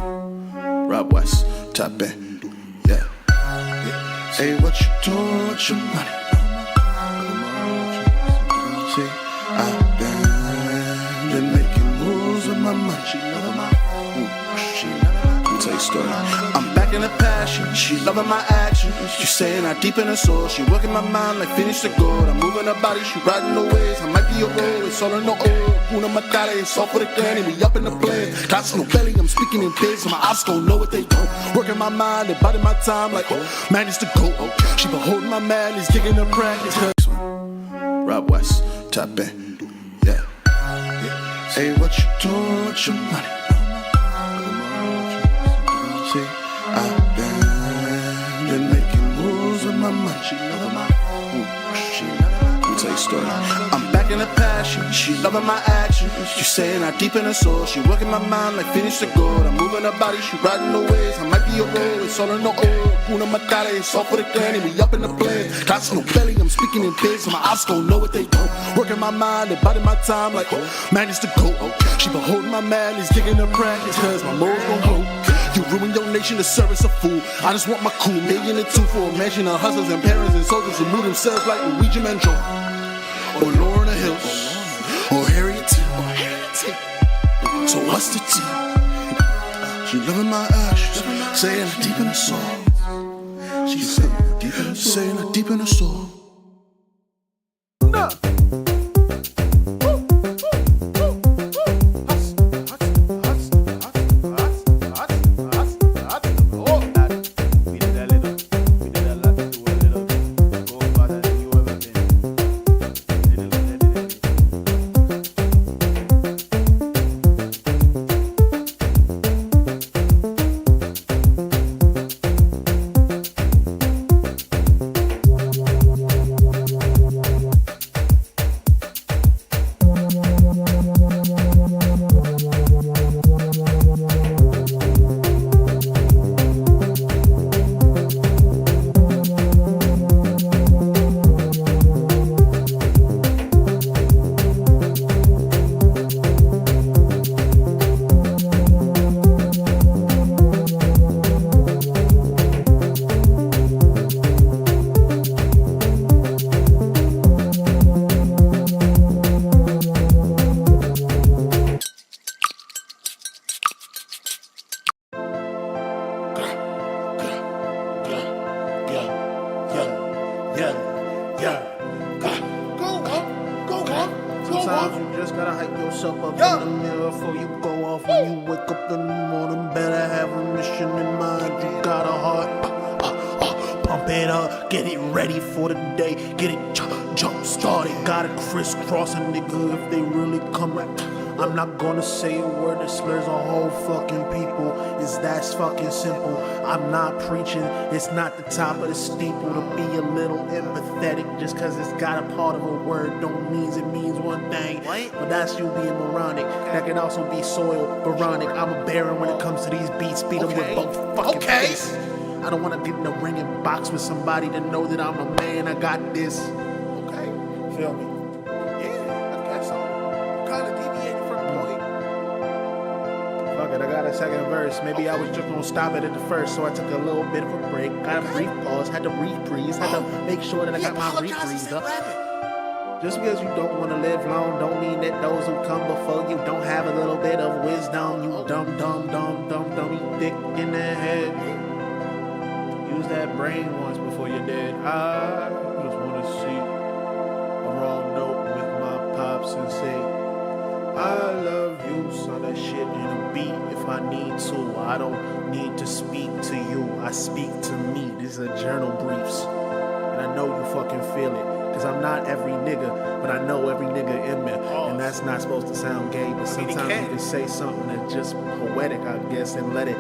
Pokeswim, Rob West, tap in, yeah. Hey, what you doing with your money? See, I've been making moves with my money. Let me tell you a story. I'm back in the passion, she loving my action. She saying I deep in her soul. She working my mind like finish the gold. I'm moving her body, she riding the waves. I might be a roll, it's all in the oil. Una Matata, it's all for the granny. We up in the plan. Got no belly, I'm speaking in biz. So my ops gon' know what they don't. Working my mind and body my time like, oh, man, it's the GOAT. She been holding my madness, kicking her practice. Rob West, tap in, yeah. Hey, what you doing with your money? See, I've been making moves with my money. Let me tell you a story. I'm back in the passion, she loving my action. She saying I deep in her soul. She working my mind like finish the gold. I'm moving her body, she riding the waves. I might be a roll, it's all in the oil. Una Matata, it's all for the granny. We up in the plan. Got no belly, I'm speaking in biz. So my ops gon' know what they don't. Working my mind and body my time like, oh, man, it's the GOAT. She been holding my madness, kicking her practice. Cause my moves gon' hold. You ruin your nation to service a fool. I just want my cool million and two for a mansion of hustlers and parents and soldiers who move themselves like Luigi Manjo or Lorna Hills or Harriet T. So what's the T? She loving my ashes, saying I'm deep in her soul. She saying I'm deep in her soul. Sometimes you just gotta hype yourself up in the mirror before you go off. When you wake up in the morning, better have a mission in mind. You got a heart, pump it up, get it ready for the day, get it jump started. Gotta crisscross a nigga if they really come right. I'm not gonna say a word that slurs a whole fucking people. It's that fucking simple. I'm not preaching. It's not the top of the steeple to be a little empathetic. Just cause it's got a part of a word don't mean it means one thing. But that's you being moronic. That can also be soil, Veronic. I'm a baron when it comes to these beats. Beat them with both fucking fists. I don't wanna get in the ring and box with somebody to know that I'm a man. I got this. Okay, feel me? Yeah, I guess so. Kinda deviated from the point. Fuck it, I got a second verse. Maybe I was just gonna stop it at the first, so I took a little bit of a break. Got a brief pause, had to reprise, had to make sure that I got my reprise up. Just because you don't want to live long don't mean that those who come before you don't have a little bit of wisdom. You dumb, you thick in the head. Use that brain once before you're dead. I just want to see a raw note with my pops and say, I love you, son, that shit in a beat if I need to. I don't need to speak to you, I speak to me. These are journal briefs, and I know you fucking feel it. Cause I'm not every nigga, but I know every nigga in me. And that's not supposed to sound gay, but sometimes you can say something that's just poetic, I guess, and let it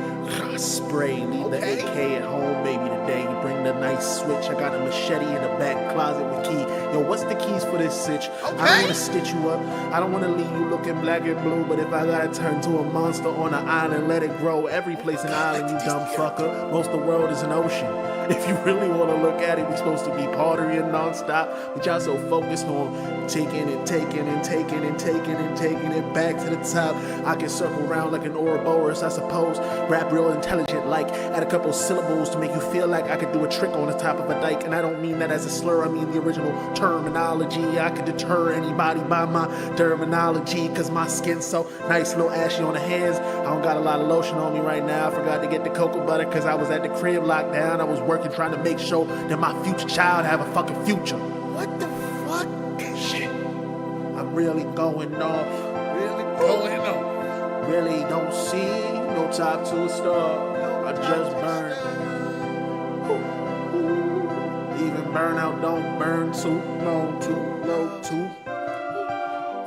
spray. Leave the AK at home, maybe today. You bring the nice switch. I got a machete in the back closet with key. Yo, what's the keys for this sitch? I don't want to stitch you up. I don't want to leave you looking black and blue, but if I gotta turn to a monster on an island, let it grow. Every place an island, you dumb fucker. Most of the world is an ocean. If you really want to look at it, we're supposed to be partying nonstop, but y'all so focused on taking it back to the top. I can circle around like an Ouroboros, I suppose. Rap real intelligent, like add a couple syllables to make you feel like I could do a trick on the top of a dike. And I don't mean that as a slur, I mean the original terminology. I could deter anybody by my terminology, cause my skin's so nice, little ashy on the hands. I don't got a lot of lotion on me right now. I forgot to get the cocoa butter cause I was at the crib locked down. I was working trying to make sure that my future child have a fucking future. What the fuck? Shit. I'm really going off. Really don't see no top to a star. I just burn. Even burnout don't burn too long, too low, too.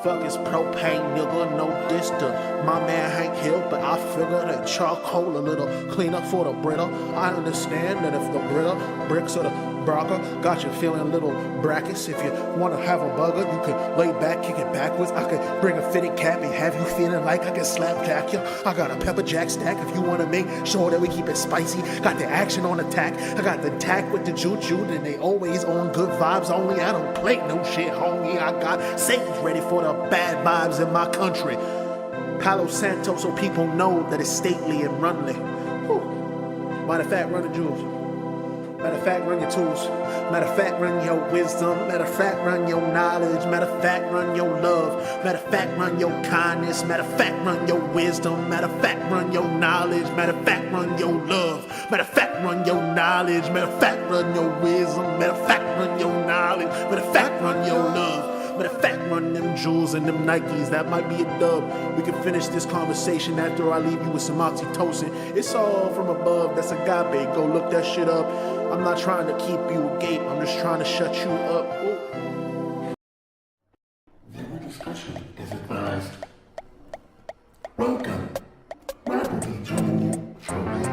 Fuck is propane, nigga, no diss to my man Hank Hill, but I figure that charcoal a little cleaner for the Brita. I understand that if the Brita bricks or the Braga got you feeling a little brackets. If you want to have a bugger, you can lay back, kick it backwards. I could bring a fitted cap and have you feeling like I can slapjack you. I got a pepper jack stack if you want to make sure that we keep it spicy. Got the action on attack. I got the tack with the juju, and they always on good vibes only. I don't play no shit, homie. I got Satan's ready for the bad vibes in my country. Palo Santo, so people know that it's stately and runly. Whew. Matter of fact, run the jewels. Matter of fact, run your tools. Matter of fact, run your wisdom. Matter of fact, run your knowledge. Matter of fact, run your love. Matter of fact, run your kindness. Matter of fact, run your wisdom. Matter of fact, run your knowledge. Matter of fact, run your love. Matter of fact, run your knowledge. Matter of fact, run your wisdom. Matter of fact, run your knowledge. Matter of fact, run your love. Matter of fact, run them jewels and them Nikes. That might be a dub. We can finish this conversation after I leave you with some oxytocin. It's all from above. That's agave. Go look that shit up. I'm not trying to keep you agape. I'm just trying to shut you up. Ooh. Viewer discussion is advised. Welcome. Rapidly joining you shortly.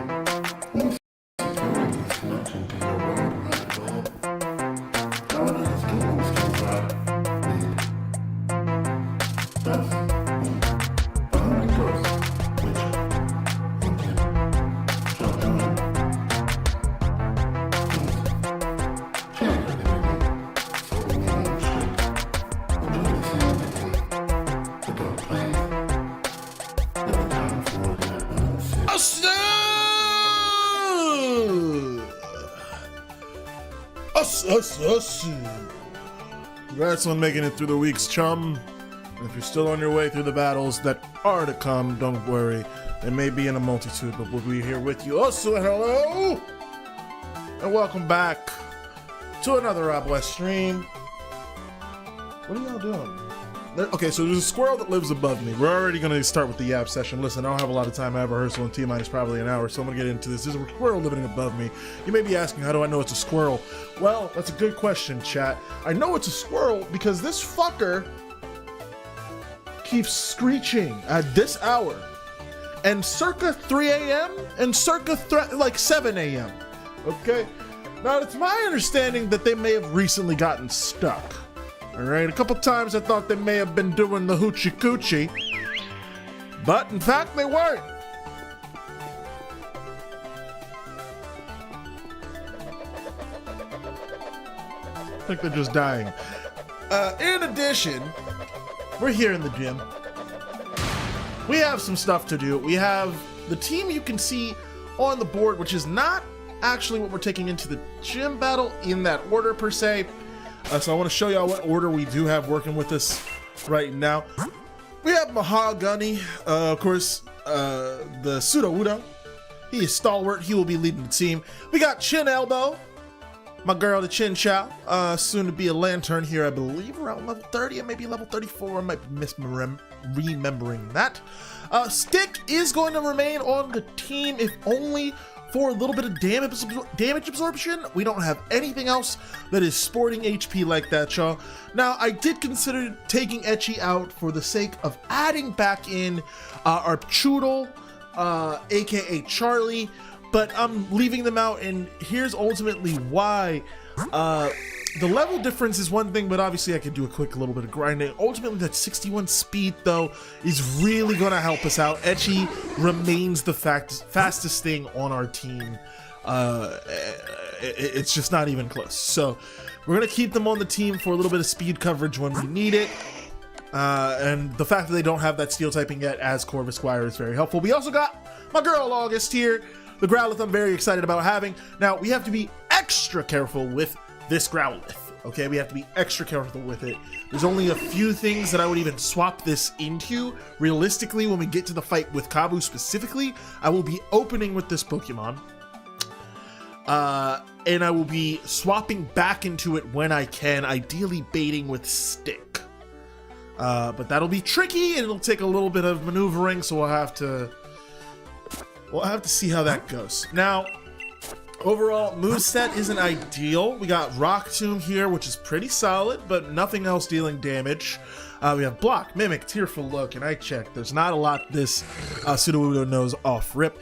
Once securing this connection to your worldwide web, Donna is giving us to God. Thus, following course, which Lincoln shall join. Congrats on making it through the weeks, chum. And if you're still on your way through the battles that are to come, don't worry. They may be in a multitude, but we'll be here with you. Also, hello! And welcome back to another Rob West stream. What are y'all doing? Okay, so there's a squirrel that lives above me. We're already going to start with the yap session. Listen, I don't have a lot of time. I have rehearsal in T-minus probably an hour, so I'm going to get into this. There's a squirrel living above me. You may be asking, how do I know it's a squirrel? Well, that's a good question, chat. I know it's a squirrel because this fucker keeps screeching at this hour. And circa 3 a.m. and circa 7 a.m. Okay? Now, it's my understanding that they may have recently gotten stuck. Alright, a couple times I thought they may have been doing the hoochie coochie, but in fact they weren't. I think they're just dying. In addition, we're here in the gym. We have some stuff to do. We have the team you can see on the board, which is not actually what we're taking into the gym battle in that order per se. So I want to show y'all what order we do have working with us right now. We have Mahogany, of course, the Pseudo Udo. He is stalwart. He will be leading the team. We got Chin Elbow, my girl, the Chin Chow, soon to be a lantern here, I believe, around level 30 and maybe level 34. I might be remembering that. Stick is going to remain on the team, if only for a little bit of damage absorption. We don't have anything else that is sporting HP like that, y'all. Now, I did consider taking Etchy out for the sake of adding back in our Choodle, aka Charlie, but I'm leaving them out, and here's ultimately why. The level difference is one thing, but obviously I could do a quick little bit of grinding. Ultimately, that 61 speed, though, is really going to help us out. Etchy remains the fastest thing on our team. It's just not even close. So we're going to keep them on the team for a little bit of speed coverage when we need it. And the fact that they don't have that steel typing yet as Corvus Squire is very helpful. We also got my girl August here. The Growlithe I'm very excited about having. Now, we have to be extra careful with this Growlithe. Okay, we have to be extra careful with it. There's only a few things that I would even swap this into. Realistically, when we get to the fight with Kabu specifically, I will be opening with this Pokemon. And I will be swapping back into it when I can, ideally baiting with Stick. But that'll be tricky and it'll take a little bit of maneuvering, so we'll have to see how that goes. Now, overall, moveset isn't ideal. We got Rock Tomb here, which is pretty solid, but nothing else dealing damage. We have Block, Mimic, Tearful Look, and I checked. There's not a lot this Sudowoodo knows off rip.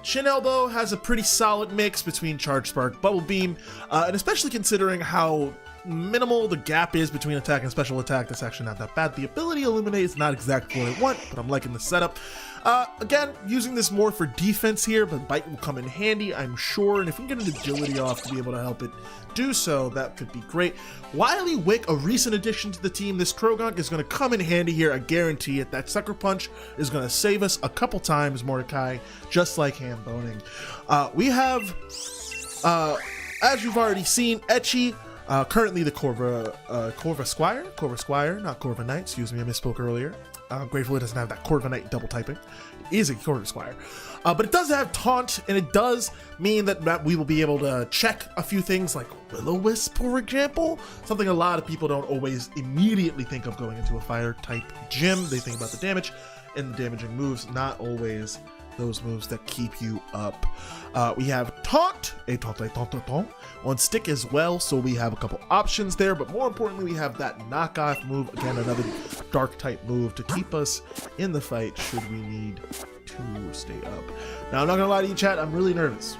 Chin Elbow has a pretty solid mix between Charge Spark, Bubble Beam, and especially considering how minimal the gap is between attack and special attack, that's actually not that bad. The ability Illuminate is not exactly what I want, but I'm liking the setup. Again, using this more for defense here, but Bite will come in handy, I'm sure, and if we can get an agility off to be able to help it do so, that could be great. Wily Wick, a recent addition to the team. This Krogunk is going to come in handy here, I guarantee it. That Sucker Punch is going to save us a couple times, Mordecai, just like Hand Boning. We have, as you've already seen, Etchy, currently the Corva Squire, not Corva Knight, excuse me, I misspoke earlier. Grateful it doesn't have that Corviknight double typing. It is a Corva Squire. But it does have Taunt, and it does mean that we will be able to check a few things like Will-O-Wisp, for example. Something a lot of people don't always immediately think of going into a fire type gym. They think about the damage and the damaging moves, not always those moves that keep you up. We have Taunt, a Taunt on Stick as well, so we have a couple options there, but more importantly, we have that knockoff move, again, another dark type move to keep us in the fight should we need to stay up. Now, I'm not gonna lie to you, chat, I'm really nervous. So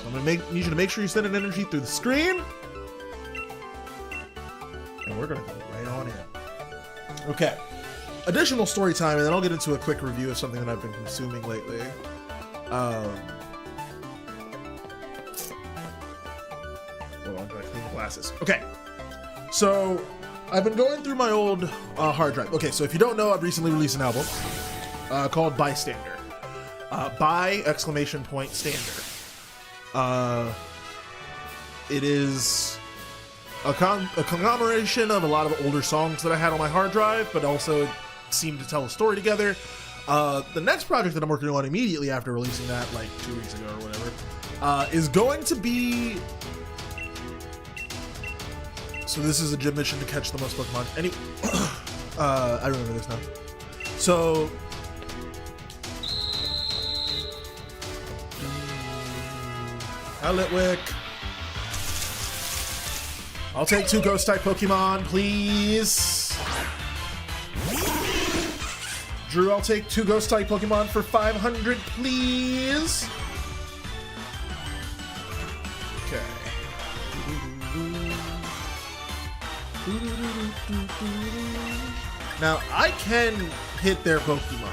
I'm gonna need you to make sure you send an energy through the screen, and we're gonna go right on in. Okay. Additional story time, and then I'll get into a quick review of something that I've been consuming lately. Hold on, I clean the glasses. Okay, so I've been going through my old hard drive. Okay, so if you don't know, I've recently released an album called Bystander. By exclamation point Stander. It is a conglomeration of a lot of older songs that I had on my hard drive, but also seem to tell a story together. The next project that I'm working on immediately after releasing that, like 2 weeks ago or whatever, is going to be... So this is a gym mission to catch the most Pokemon. I remember this now. So... Hi, Litwick. I'll take 2 Ghost-type Pokemon, please. Drew, I'll take 2 Ghost-type Pokemon for 500, please. Okay. Now, I can hit their Pokemon.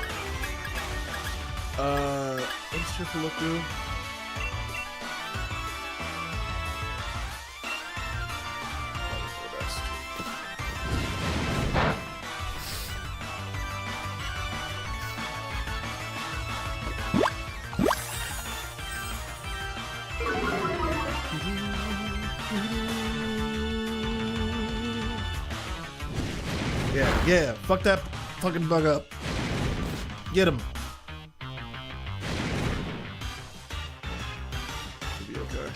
Let's take a look through. Yeah, fuck that fucking bug up. Get him. Should be okay.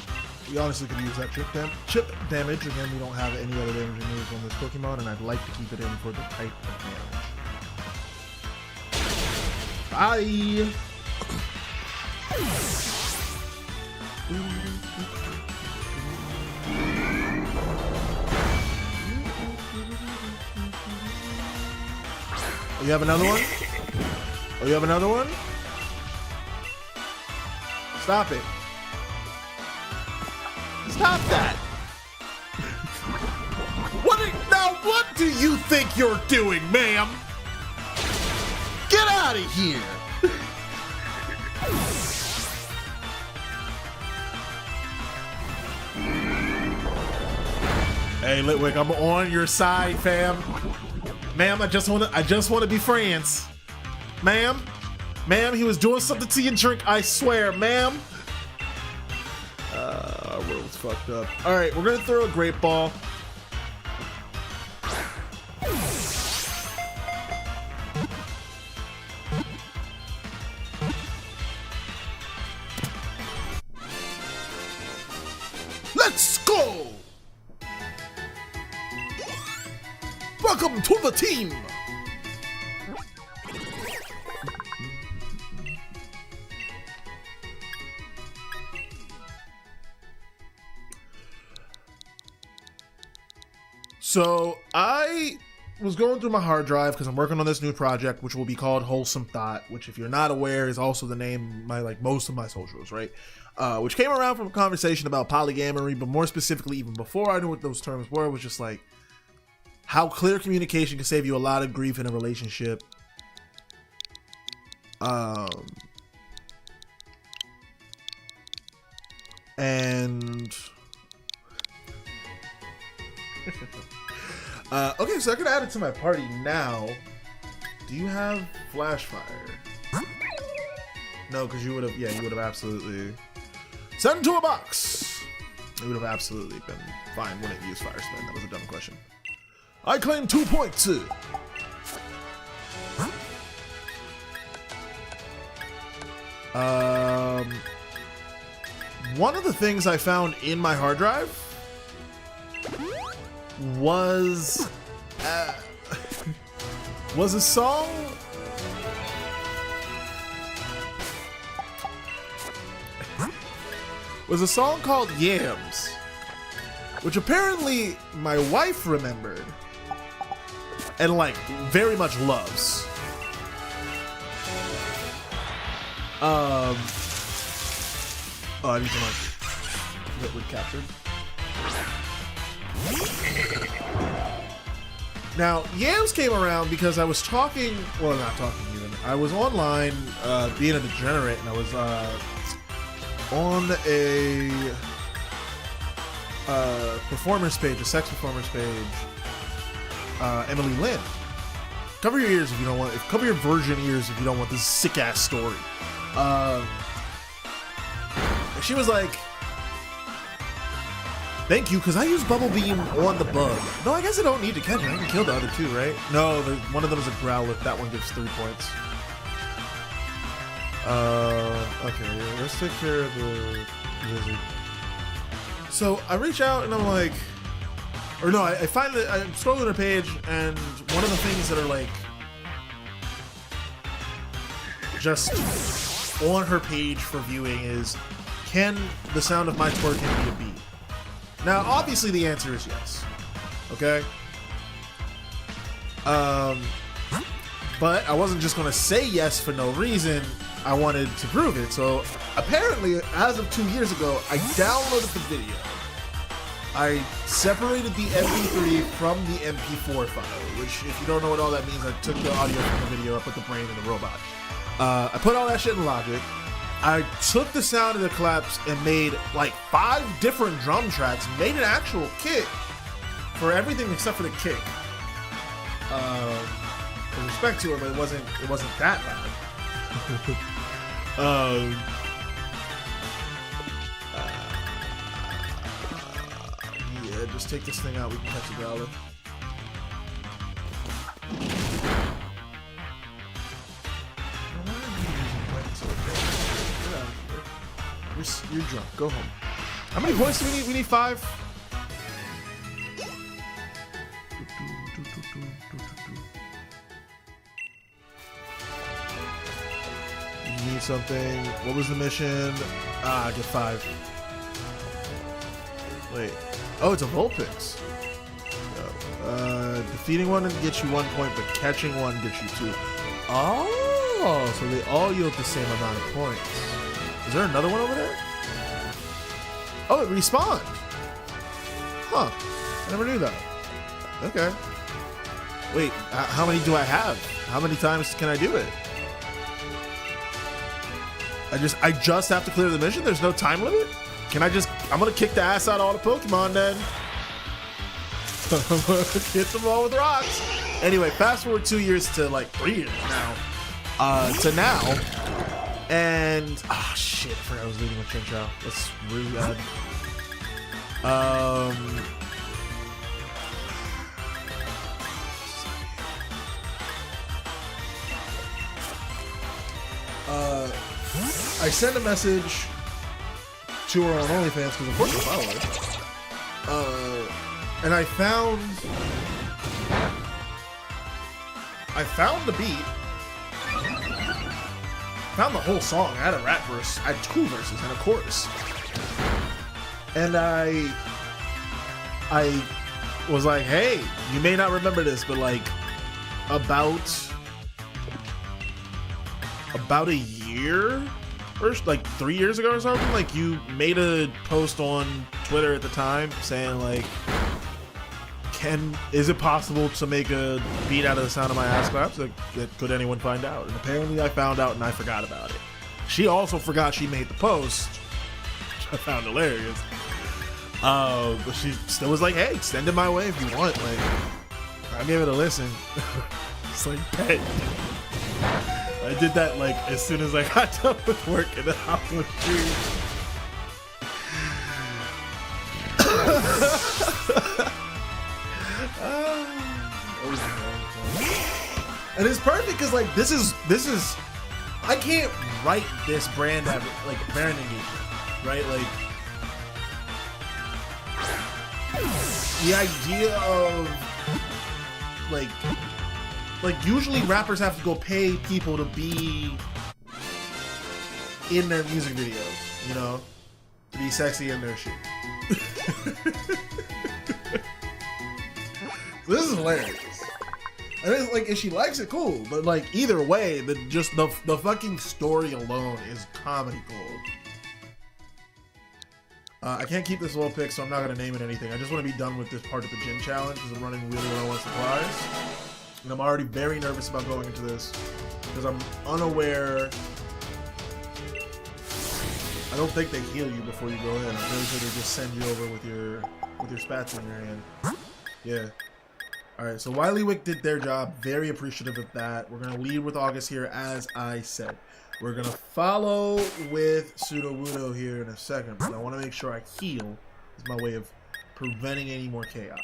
We honestly could use that chip damage. Again, we don't have any other damage moves on this Pokemon, and I'd like to keep it in for the type of damage. Bye! Oh, you have another one? Oh, you have another one? Stop it. Stop that! What do you think you're doing, ma'am? Get out of here! Hey, Litwick, I'm on your side, fam. Ma'am, I just wanna be friends. Ma'am, he was doing something to your drink, I swear, ma'am. Our world's fucked up. All right, we're gonna throw a great ball. Let's go! Welcome to the team! So I was going through my hard drive because I'm working on this new project, which will be called Wholesome Thought, which, if you're not aware, is also the name of most of my socials, right? Which came around from a conversation about polyamory, but more specifically, even before I knew what those terms were, was just like how clear communication can save you a lot of grief in a relationship. And okay, so I could add it to my party now. Do you have flash fire? No, because you would have absolutely sent to a box. It would have absolutely been fine. Wouldn't use fire spin. That was a dumb question. I claim 2 points. One of the things I found in my hard drive was a song. Was a song called Yams, which apparently my wife remembered and like very much loves. Oh, I need so much liquid captured. Now, Yams came around because I was talking, well, not talking even. I was online being a degenerate, and I was on a performance page, a sex performance page, Emily Lynn. Cover your ears if you don't want, cover your virgin ears if you don't want this sick ass story. She was like, thank you, because I use Bubble Beam on the bug. No, I guess I don't need to catch it. I can kill the other two, right? No, one of them is a Growlithe. That one gives 3 points. Okay, let's take care of the lizard. So I reach out and I'm like, or no, I find that I'm scrolling her page, and one of the things that are like just on her page for viewing is, can the sound of my twerking be a beat? Now, obviously the answer is yes. Okay? But I wasn't just gonna say yes for no reason. I wanted to prove it. So apparently, as of 2 years ago, I downloaded the video. I separated the MP3 from the MP4 file, which, if you don't know what all that means, I took the audio from the video, I put the brain in the robot. I put all that shit in Logic. I took the sound of the collapse and made like 5 different drum tracks, made an actual kit for everything except for the kick. With respect to it, but it wasn't that loud. Yeah, just take this thing out, we can catch the Growlithe. You're drunk. Go home. How many points do we need? We need 5. You need something. What was the mission? I get 5. Wait. Oh, it's a Vulpix. Defeating one gets you 1 point, but catching one gets you 2. Oh, so they all yield the same amount of points. Is there another one over there? Oh, it respawned. Huh. I never knew that. Okay. Wait, how many do I have? How many times can I do it? I just have to clear the mission? There's no time limit? Can I just... I'm gonna kick the ass out of all the Pokemon then. Hit them all with rocks. Anyway, fast forward 2 years to like 3 years now. To now. And shit, I forgot I was leading with Chinchou. That's really bad. I sent a message to her on OnlyFans because of course I follow her. And I found the beat. Found the whole song. I had a rap verse. I had 2 verses and a chorus. And I was like, hey, you may not remember this, but like about a year or like 3 years ago or something, like you made a post on Twitter at the time saying like, is it possible to make a beat out of the sound of my ass claps? Like, could anyone find out? And apparently I found out and I forgot about it. She also forgot she made the post, which I found hilarious. But she still was like, hey, send it my way if you want. Like, I gave it a listen. It's like, bet. I did that like as soon as I got done with work in the house with and it's perfect because like this is I can't write this brand engagement, right? Like the idea of like usually rappers have to go pay people to be in their music videos, you know, to be sexy in their shit. This is hilarious. And it's like, if she likes it, cool. But like, either way, the fucking story alone is comedy gold. I can't keep this little pic, so I'm not gonna name it anything. I just want to be done with this part of the gym challenge because I'm running really low on supplies, and I'm already very nervous about going into this because I'm unaware. I don't think they heal you before you go in. I'm pretty sure they just send you over with your spatula in your hand. Yeah. Alright, so Wiley Wick did their job. Very appreciative of that. We're going to lead with August here, as I said. We're going to follow with Sudowoodo here in a second, but I want to make sure I heal. It's my way of preventing any more chaos.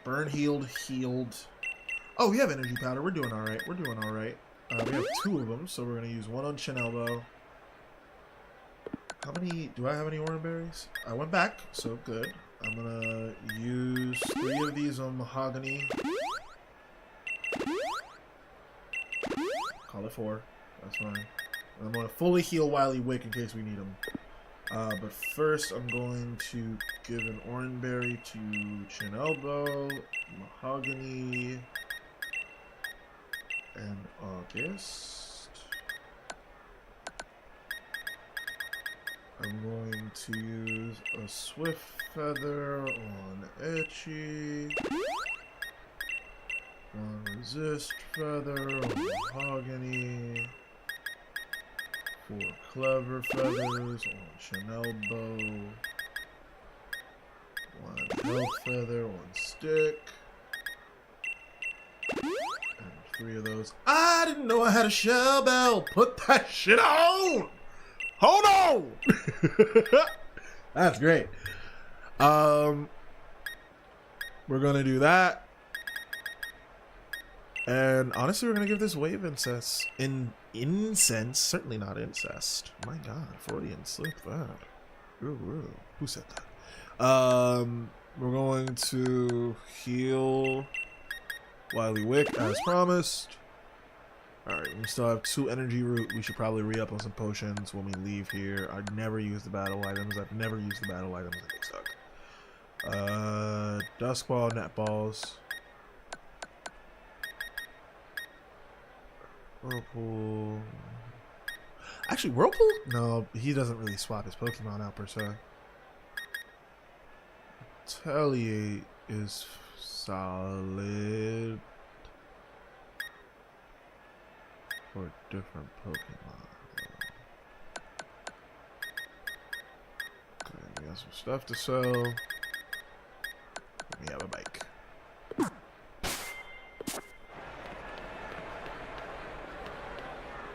Burn, healed. Oh, we have energy powder. We're doing alright. We have 2 of them, so we're going to use 1 on Chin Elbow. How many... Do I have any orange berries? I went back, so good. I'm gonna use 3 of these on Mahogany. Call it 4. That's fine. And I'm gonna fully heal Wiley Wick in case we need him. But first, I'm going to give an orange berry to Chin Elbow, Mahogany, and August. I'm going to use a Swift Feather on Etchy, 1 Resist Feather on Mahogany, 4 Clever Feathers on Chinelbo, 1 Health Feather on Stick, and 3 of those. I didn't know I had a shell bell! Put that shit on! Hold on! That's great. We're gonna do that. And honestly, we're gonna give this wave incense. Incense? Certainly not incest. My god, Freudian slip that. Ooh. Who said that? We're going to heal Wiley Wick as promised. Alright, we still have 2 energy root. We should probably re-up on some potions when we leave here. I've never used the battle items. They suck. Dusk Ball, Net Balls. Whirlpool. Actually, Whirlpool? No, he doesn't really swap his Pokemon out per se. Retaliate is solid for different Pokemon. Okay, we got some stuff to sell. Let me have a bike.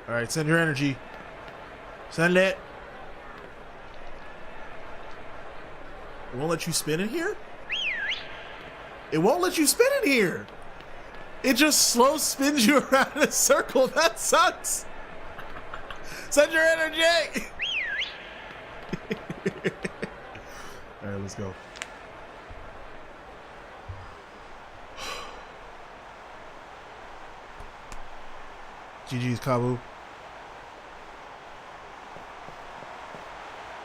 All right, send your energy. Send it. It won't let you spin in here? It won't let you spin in here. It just slow spins you around in a circle. That sucks. Send your energy. All right, let's go. GG's Kabu.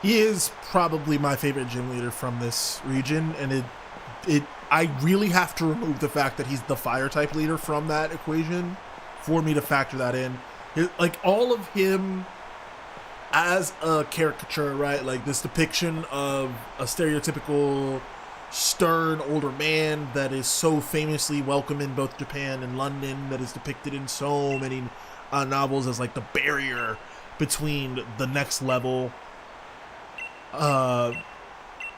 He is probably my favorite gym leader from this region, and I really have to remove the fact that he's the fire type leader from that equation for me to factor that in. Like all of him as a caricature, right? Like this depiction of a stereotypical stern older man that is so famously welcome in both Japan and London, that is depicted in so many novels as like the barrier between the next level.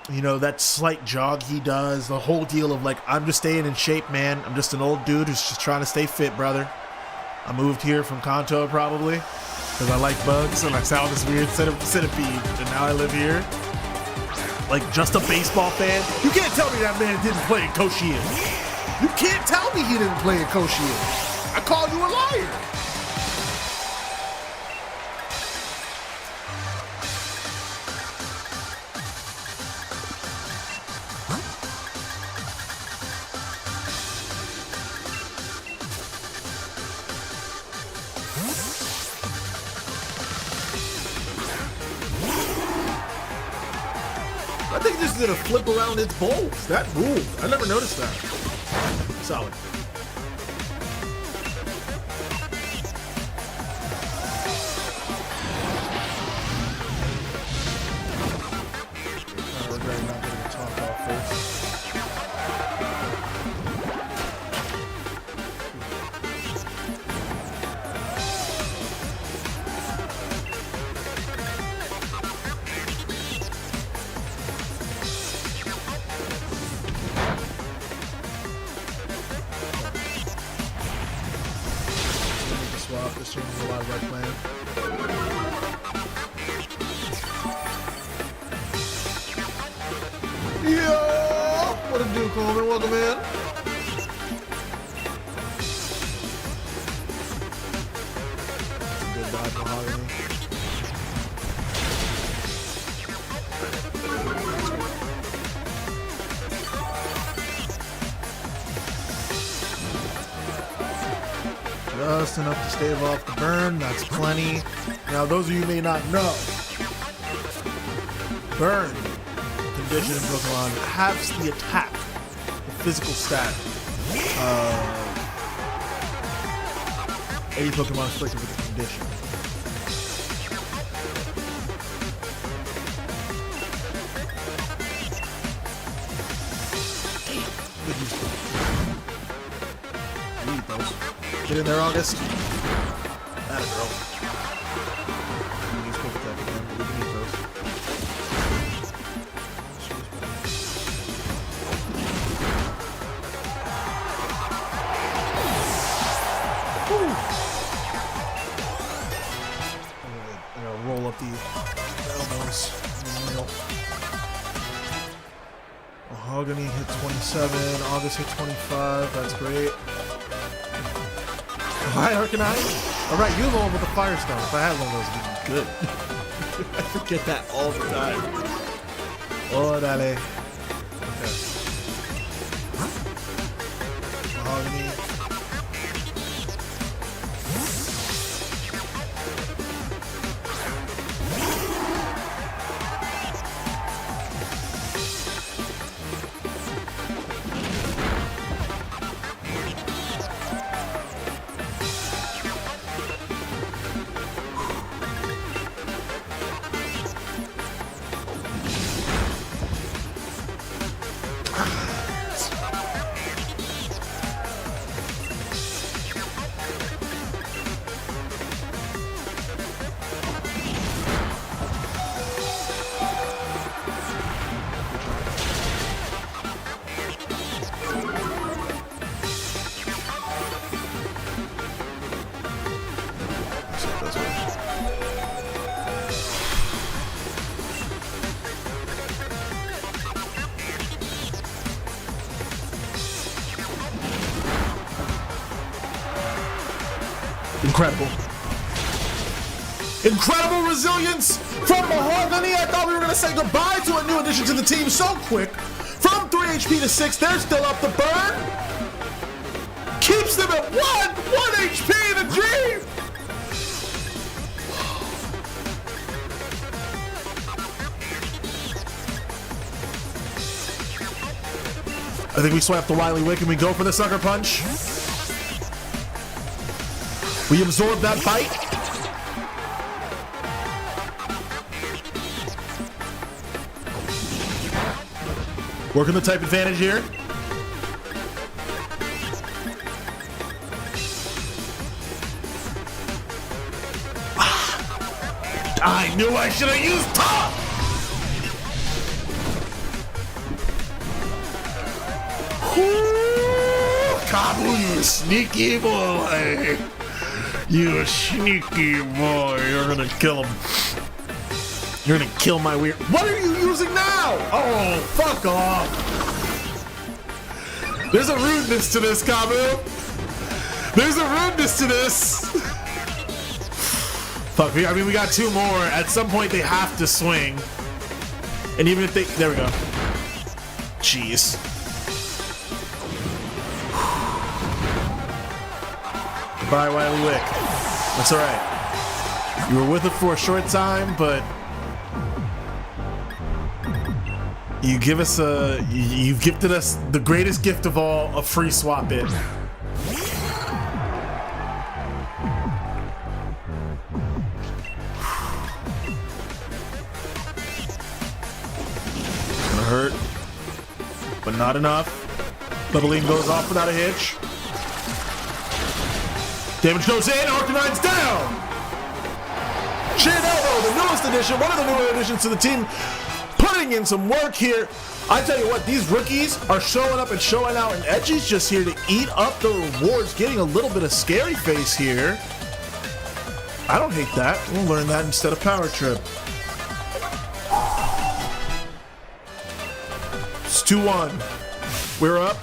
You know, that slight jog he does, the whole deal of like, I'm just staying in shape, man. I'm just an old dude who's just trying to stay fit, brother. I moved here from Kanto probably because I like bugs and I saw this weird centipede, and now I live here. Like just a baseball fan. You can't tell me that man didn't play in Koshien. You can't tell me he didn't play in Koshien. I call you a liar. I think this is gonna flip around its bowls. That rules. I never noticed that. Solid. I regret not getting a talk off first. This changes a lot of our plan. Yo! What it do, Coleman? Welcome in. Good dodge, Mahogany. Just enough to stave off the burn. That's plenty. Now, those of you may not know, burn condition in Pokemon halves the attack, the physical stat of any Pokemon afflicted with the condition. Good use. We need those. Get in there, August. Atta girl. Use quick attack again, but we can eat those. Whew. I'm gonna roll up the elbows in the middle. Mahogany hit 27, August hit 25, that's great. Hi, Arcanine. Alright, you have one with the Firestone. If I had one of those, it'd be good. I forget that all the time. Oh, dale. Okay. Mahogany. Incredible. Incredible resilience from Mahogany. I thought we were going to say goodbye to a new addition to the team so quick. From 3 HP to 6, they're still up the burn. Keeps them at 1 HP in a dream. I think we swipe the Wily Wick and we go for the Sucker Punch. We absorb that bite. Working the type advantage here. I knew I should have used top. Kabu, you sneaky boy. You sneaky boy. You're gonna kill him. You're gonna kill my weird. What are you using now? Oh, fuck off. There's a rudeness to this, Kabu. There's a rudeness to this. Fuck, I mean, we got 2 more. At some point, they have to swing. And even if they... There we go. Jeez. Goodbye, Wily Wick. That's alright. You were with it for a short time, but... You've gifted us the greatest gift of all, a free swap it. Gonna hurt, but not enough. Leveling goes off without a hitch. Damage goes in, Arcanine's down! Shin Elbow, the newest addition, one of the newer additions to the team, putting in some work here. I tell you what, these rookies are showing up and showing out, and Edgy's just here to eat up the rewards, getting a little bit of scary face here. I don't hate that. We'll learn that instead of Power Trip. It's 2-1. We're up.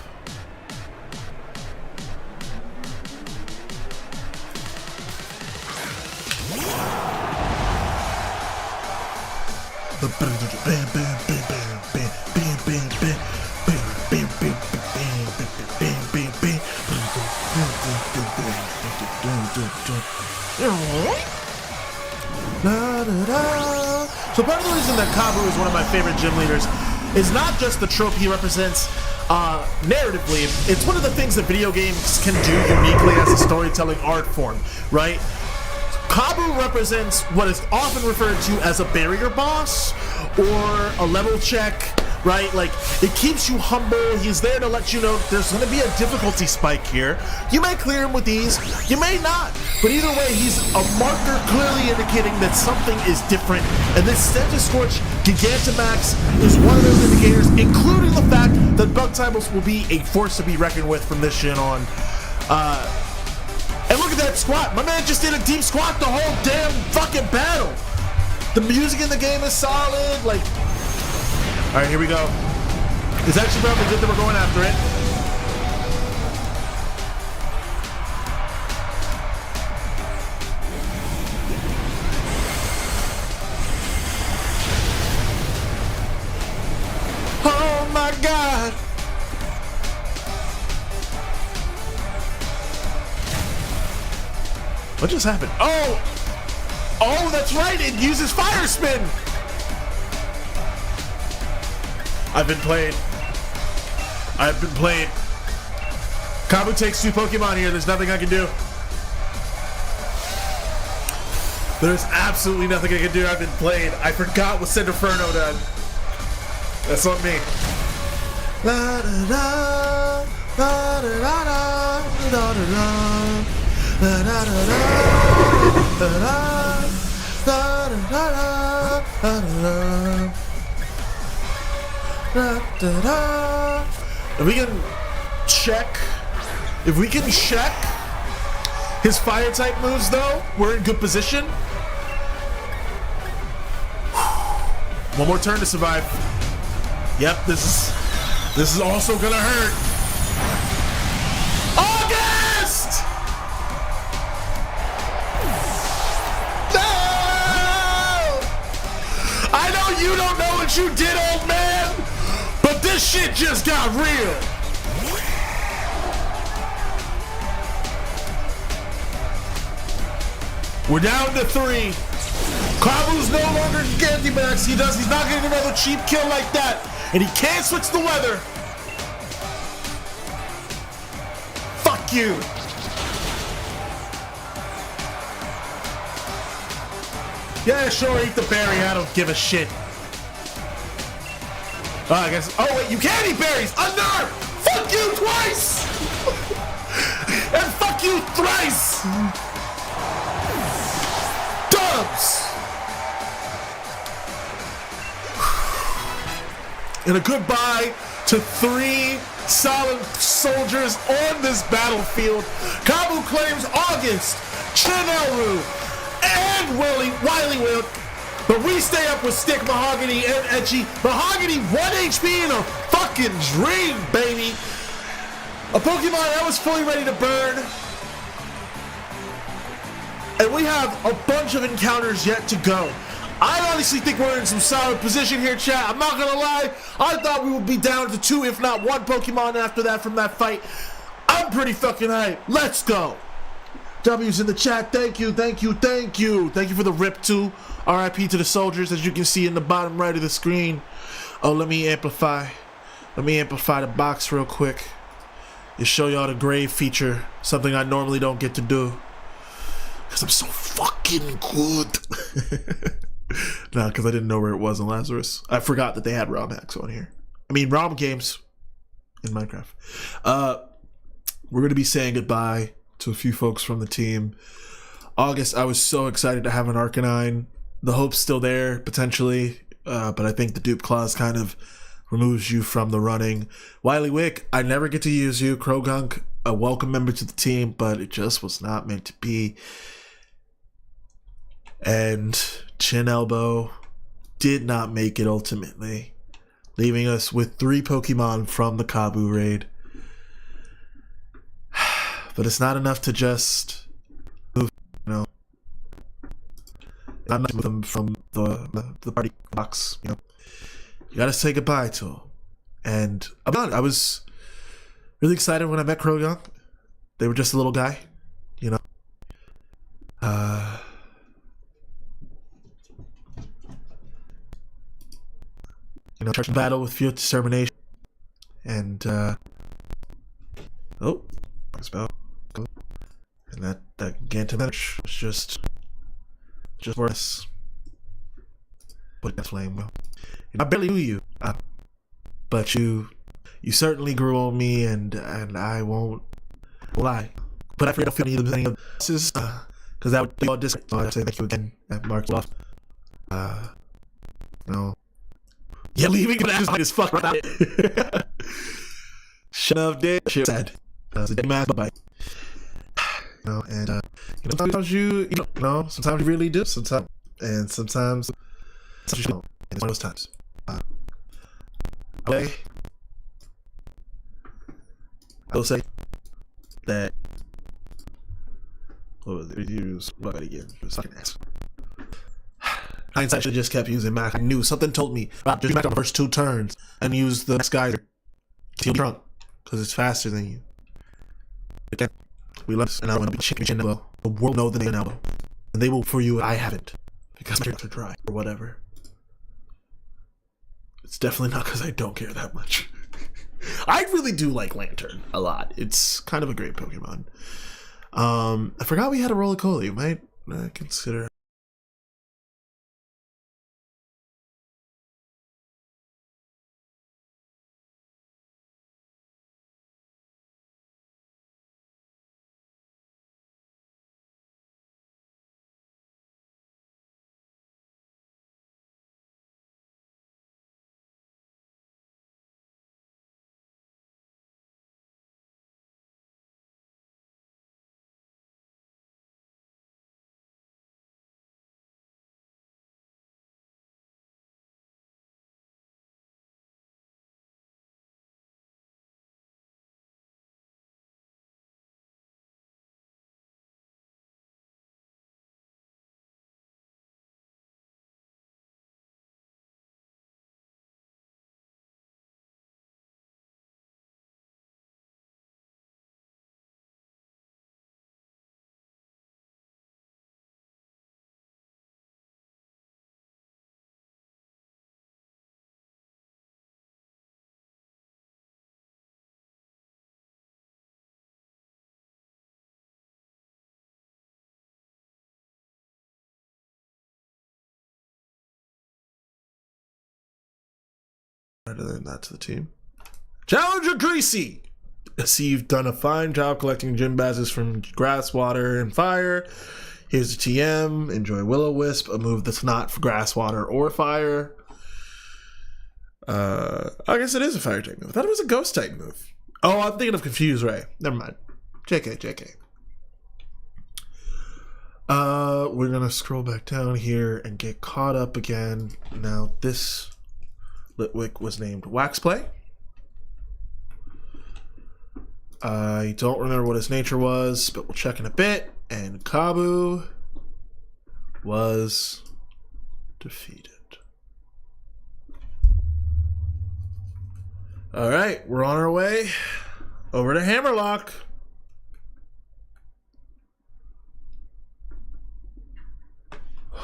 So part of the reason that Kabu is one of my favorite gym leaders is not just the trope he represents narratively. It's one of the things that video games can do uniquely as a storytelling art form, right? Kabu represents what is often referred to as a barrier boss or a level check, right? Like, it keeps you humble. He's there to let you know there's going to be a difficulty spike here. You may clear him with ease, you may not. But either way, he's a marker clearly indicating that something is different. And this Centiskorch Gigantamax is one of those indicators, including the fact that Bug Tybles will be a force to be reckoned with from this shit on. And look at that squat. My man just did a deep squat the whole damn fucking battle. The music in the game is solid. Like, all right, here we go. It's actually probably good that we're going after it. Oh my God. What just happened? Oh! Oh, that's right! It uses Fire Spin! I've been played. I've been played. Kabu takes 2 Pokemon here. There's nothing I can do. There's absolutely nothing I can do. I've been played. I forgot what Centinferno done. That's on me. La da da, la da da da, da da da. Da, da, da, da, da, da, da, da, da. If we can check his fire type moves though, we're in good position. One more turn to survive. Yep, this is also gonna hurt. August! you don't know what you did, old man, but this shit just got real. We're down to 3. Kabu's no longer Gantimax. He's not getting another cheap kill like that. And he can't switch the weather. Fuck you. Yeah, sure, eat the berry. I don't give a shit. I guess. Oh, wait, you can't eat berries. Under! Fuck you twice! And fuck you thrice! Dubs! And a goodbye to 3 solid soldiers on this battlefield. Kabu claims August, Chinelru, and Wily Will. But we stay up with Stick, Mahogany, and Etchy. Mahogany 1 HP in a fucking dream, baby. A Pokemon that was fully ready to burn. And we have a bunch of encounters yet to go. I honestly think we're in some solid position here, chat. I'm not gonna lie. I thought we would be down to 2, if not 1 Pokemon after that from that fight. I'm pretty fucking hyped. Let's go. W's in the chat. Thank you, thank you, thank you. Thank you for the rip too. RIP to the soldiers, as you can see in the bottom right of the screen. Oh, let me amplify the box real quick. To show y'all the grave feature. Something I normally don't get to do. Because I'm so fucking good. Nah, because I didn't know where it was in Lazarus. I forgot that they had ROM hacks on here. I mean, ROM games in Minecraft. We're going to be saying goodbye to a few folks from the team. August, I was so excited to have an Arcanine. The hope's still there, potentially. But I think the dupe clause kind of removes you from the running. Wily Wick, I never get to use you. Krogunk, a welcome member to the team, but it just was not meant to be. And Chin Elbow did not make it ultimately, leaving us with 3 Pokemon from the Kabu raid. But it's not enough to just move, you know. I'm not with them from the party box, you know. You gotta say goodbye to them. And I was really excited when I met Krogunk. They were just a little guy, you know. You know, charged battle with fierce determination. And oh, spell. And that Gantimax was just worse. But that flame, well, I barely knew you, but you certainly grew on me, and I won't lie. But I forget to feel any of this, because that would be all discreet. So I say thank you again. That marks off. You know, yeah, leaving that is fuck right. Shut up, dude. Shit said. It's a dead man, bye. You know, and you know, sometimes you know, sometimes you really do, sometimes you don't. And it's one of those times. I will say that what was it? Use what again? Fucking ass. Hindsight should have just kept using Mac. I knew something told me about just Mac on the first 2 turns and use the next geyser to drunk because it's faster than you. Again, we love this, and I want to be chicken elbow. The world know the name elbow, and they will for you. I haven't because my drinks are dry or whatever. It's definitely not because I don't care that much. I really do like Lantern a lot. It's kind of a great Pokemon. I forgot we had a Roly-Coly. You might consider Then that to the team. Challenger Greasy! I see you've done a fine job collecting gym badges from grass, water, and fire. Here's the TM. Enjoy Will-O-Wisp, a move that's not for grass, water, or fire. I guess it is a fire type move. I thought it was a ghost type move. Oh, I'm thinking of Confuse Ray. Never mind. JK. We're gonna scroll back down here and get caught up again. Now, this Litwick was named Wax Play. I don't remember what his nature was, but we'll check in a bit. And Kabu was defeated. All right, we're on our way over to Hammerlock.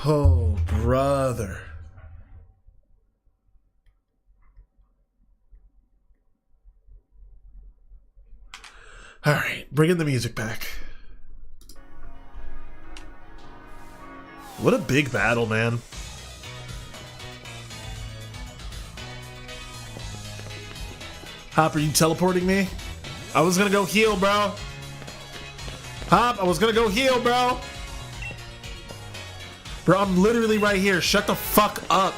Oh, brother. All right, bringing the music back. What a big battle, man. Hop, are you teleporting me? I was gonna go heal, bro. Hop, I was gonna go heal, bro. Bro, I'm literally right here. Shut the fuck up.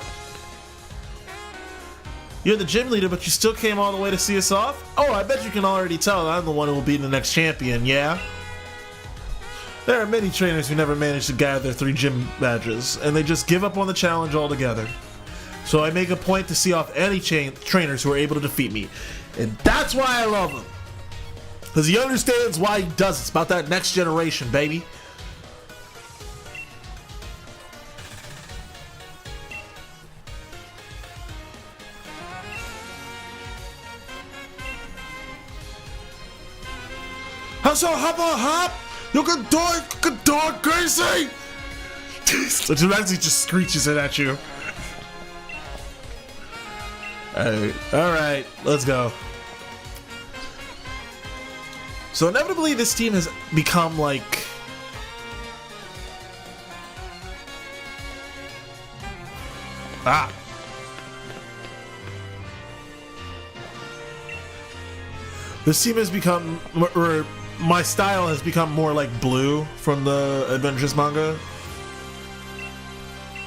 You're the gym leader, but you still came all the way to see us off? Oh, I bet you can already tell I'm the one who will be the next champion, yeah? There are many trainers who never manage to gather 3 gym badges, and they just give up on the challenge altogether. So I make a point to see off any trainers who are able to defeat me. And that's why I love him. Because he understands why he does it. It's about that next generation, baby. So hop, you can do it, Gracie! So Jurassic just screeches it at you. Alright, let's go. So inevitably this team has become like... This team has become... or my style has become more like Blue from the Adventures manga.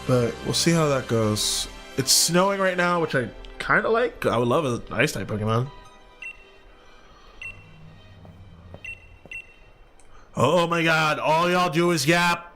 But we'll see how that goes. It's snowing right now, which I kind of like. I would love an ice type Pokemon. Oh my god, all y'all do is yap.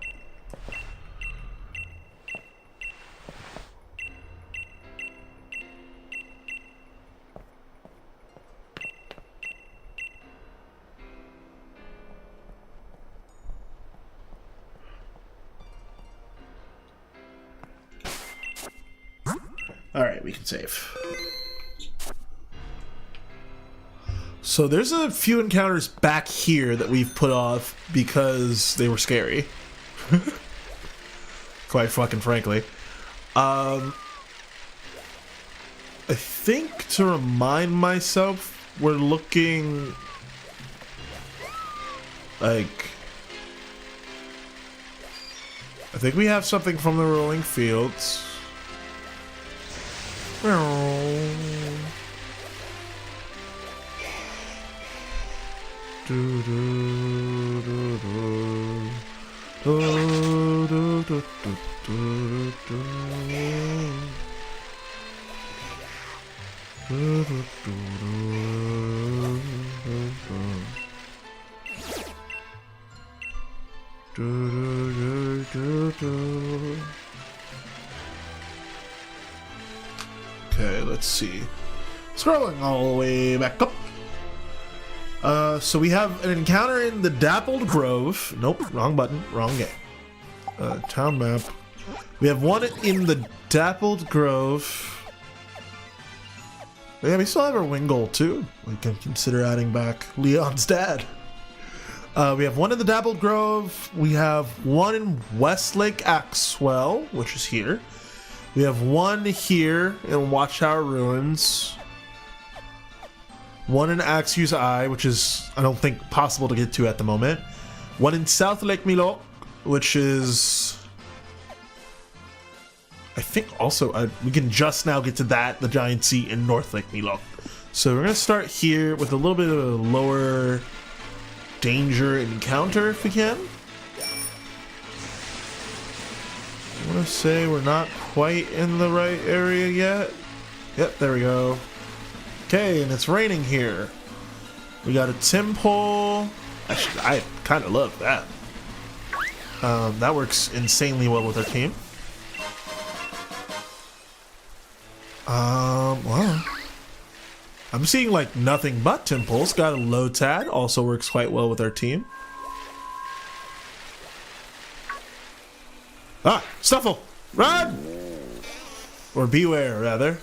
Alright, we can save. So there's a few encounters back here that we've put off because they were scary. Quite fucking frankly. I think to remind myself, we're looking like... I think we have something from the rolling fields. Okay, let's see. Scrolling all the way back up. So we have an encounter in the Dappled Grove. Nope, wrong button, wrong game. Town map. We have one in the Dappled Grove. Yeah, we still have our Wingull too. We can consider adding back Leon's dad. We have one in the Dappled Grove. We have one in Westlake Axwell, which is here. We have one here in Watchtower Ruins. One in Axew's Eye, which is, I don't think, possible to get to at the moment. One in South Lake Milok, which is I think also we can just now get to the giant sea in North Lake NUZLOCKE. So we're gonna start here with a little bit of a lower danger encounter if we can. I want to say we're not quite in the right area yet. Yep, there we go. Okay, and it's raining here. We got a temple. Actually, I kind of love that. That works insanely well with our team. Wow. I'm seeing like nothing but temples. Got a low tad, also works quite well with our team. Ah, Stuffle! Run! Or beware, rather.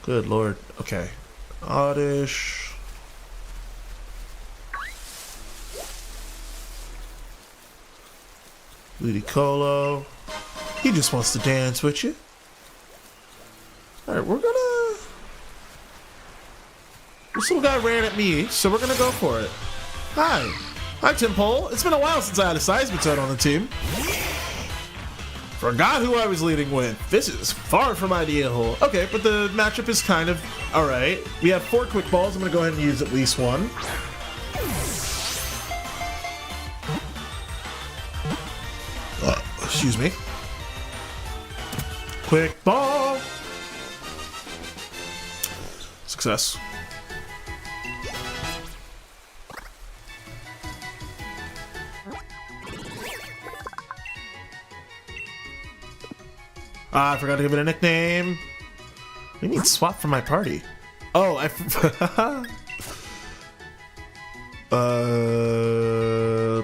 Good lord. Okay. Oddish. Ludicolo. He just wants to dance with you. Alright, we're gonna... This little guy ran at me, so we're gonna go for it. Hi. Hi, Tim Pole. It's been a while since I had a Seismitoad on the team. Forgot who I was leading with. This is far from ideal. Okay, but the matchup is kind of alright. We have 4 quick balls. I'm gonna go ahead and use at least one. Excuse me. Quick ball. Success. Ah, I forgot to give it a nickname. We need swap for my party. Oh,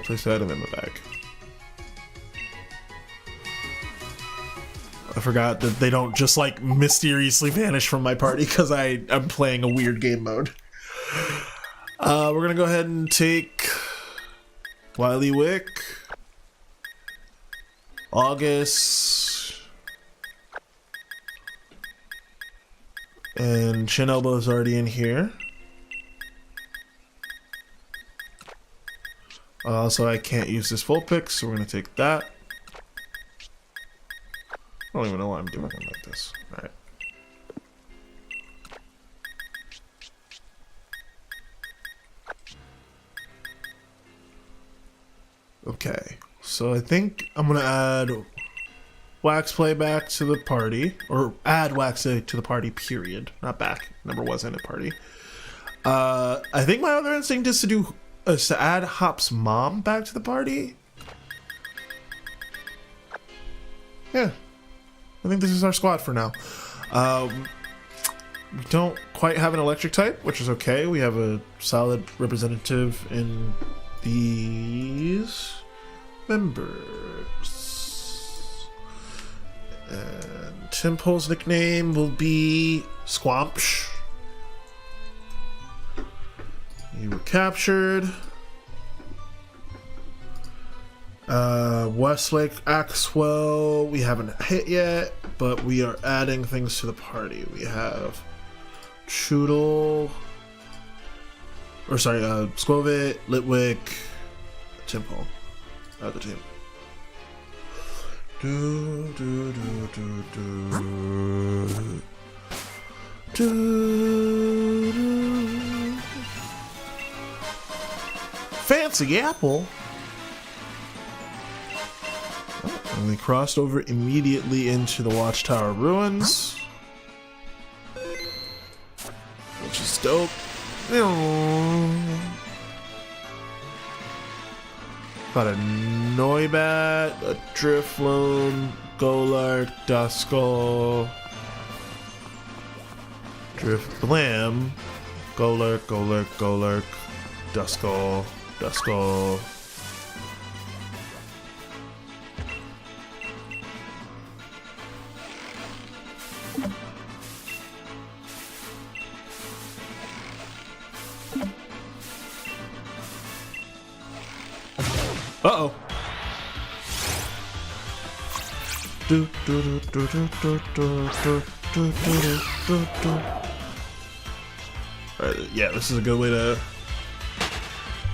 place the item in the bag. I forgot that they don't just like mysteriously vanish from my party because I'm playing a weird game mode. We're gonna go ahead and take Wily Wick, August, and Shin Elbow's already in here. So I can't use this full pick, so we're gonna take that. I don't even know why I'm doing it like this. Alright. Okay, so I think I'm gonna add Wax Play back to the party, or add Wax Play to the party, period. Not back. Number was in a party. I think my other instinct is to add Hop's mom back to the party. Yeah. I think this is our squad for now. We don't quite have an electric type, which is okay. We have a solid representative in these members. And Timpole's nickname will be Squamsh. You were captured. Westlake Axwell, we haven't hit yet, but we are adding things to the party. We have Choodle, or sorry, Squovit, Litwick, Timple. The team. Fancy apple. And we crossed over immediately into the Watchtower Ruins, which is dope. Got a Noibat, a Drifloon, Golurk, Duskull, Drifblim, Golurk, Golurk, Golurk, Duskull, Duskull. Uh-oh. Yeah, this is a good way to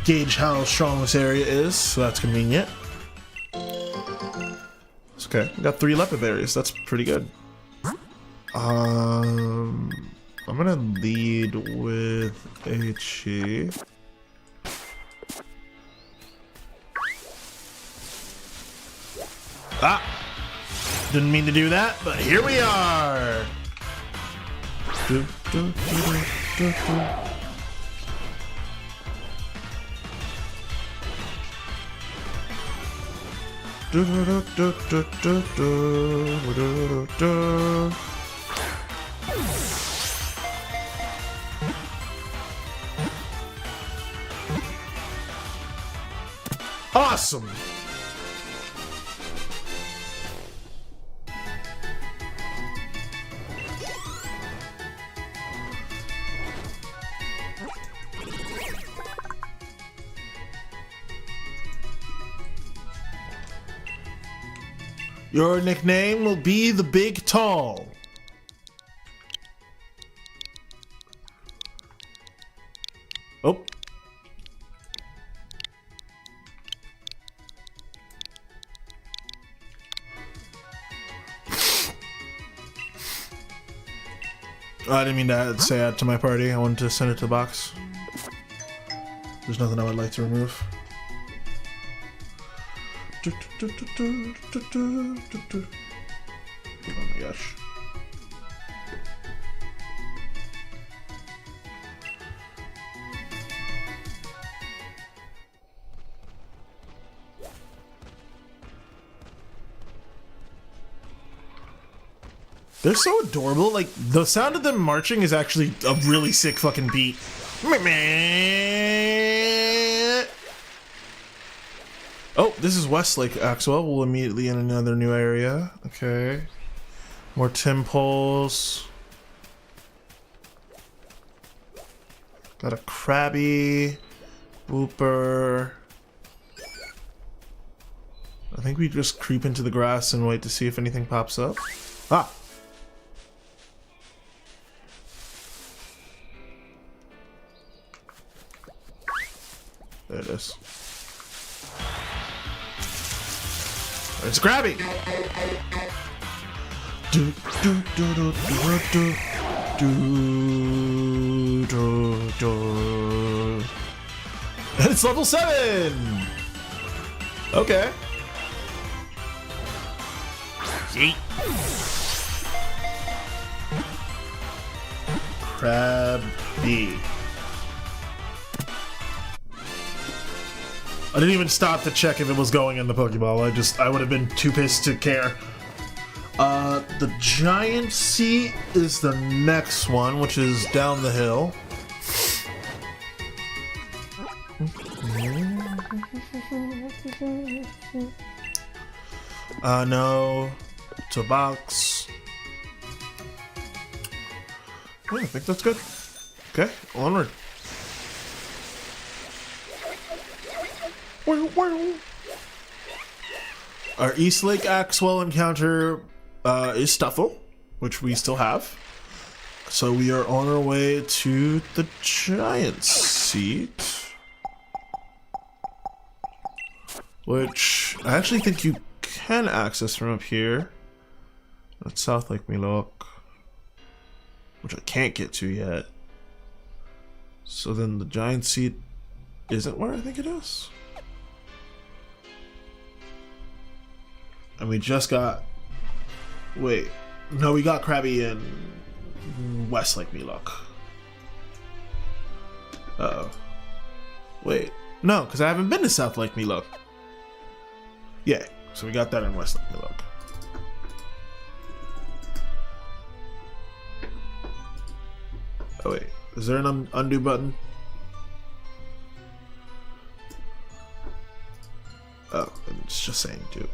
gauge how strong this area is, so that's convenient. Let's Okay, we got 3 leopard berries. That's pretty good. I'm gonna lead with a Chi. Ah! Didn't mean to do that, but here we are! Do, do, do, do, do, do. Do, do, do, do, do, do, do, do, do. Awesome! Your nickname will be the Big Tall. Oh. I didn't mean to say add to my party. I wanted to send it to the box. There's nothing I would like to remove. Oh my gosh. They're so adorable. Like, the sound of them marching is actually a really sick fucking beat. Oh, this is Westlake, Axwell. We'll immediately in another new area. Okay. More Timpoles. Got a Krabby. Booper. I think we just creep into the grass and wait to see if anything pops up. Ah! There it is. It's Krabby! Do, do, do, do, do, do, do, do. And it's level 7! Okay. Yeet. Krabby. I didn't even stop to check if it was going in the Pokeball. I would have been too pissed to care. The giant seat is the next one, which is down the hill. No. To box. Yeah, I think that's good. Okay, onward. Our East Lake Axwell encounter is Stuffle, which we still have. So we are on our way to the giant seat, which I actually think you can access from up here. That's South Lake Milok, which I can't get to yet. So then the giant seat isn't where I think it is. And we just got... Wait. No, we got Krabby in Westlake Milok. Uh-oh. Wait. No, because I haven't been to South Lake Milok. Yeah, so we got that in Westlake Milok. Oh wait, is there an undo button? Oh, it's just saying dupe.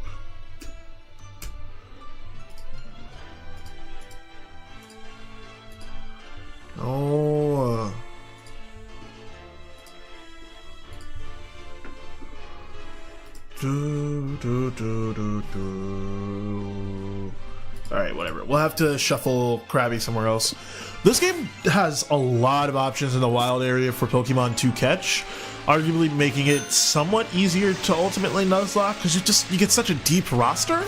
Oh. Alright, whatever. We'll have to shuffle Krabby somewhere else. This game has a lot of options in the wild area for Pokemon to catch, arguably making it somewhat easier to ultimately Nuzlocke because you get such a deep roster.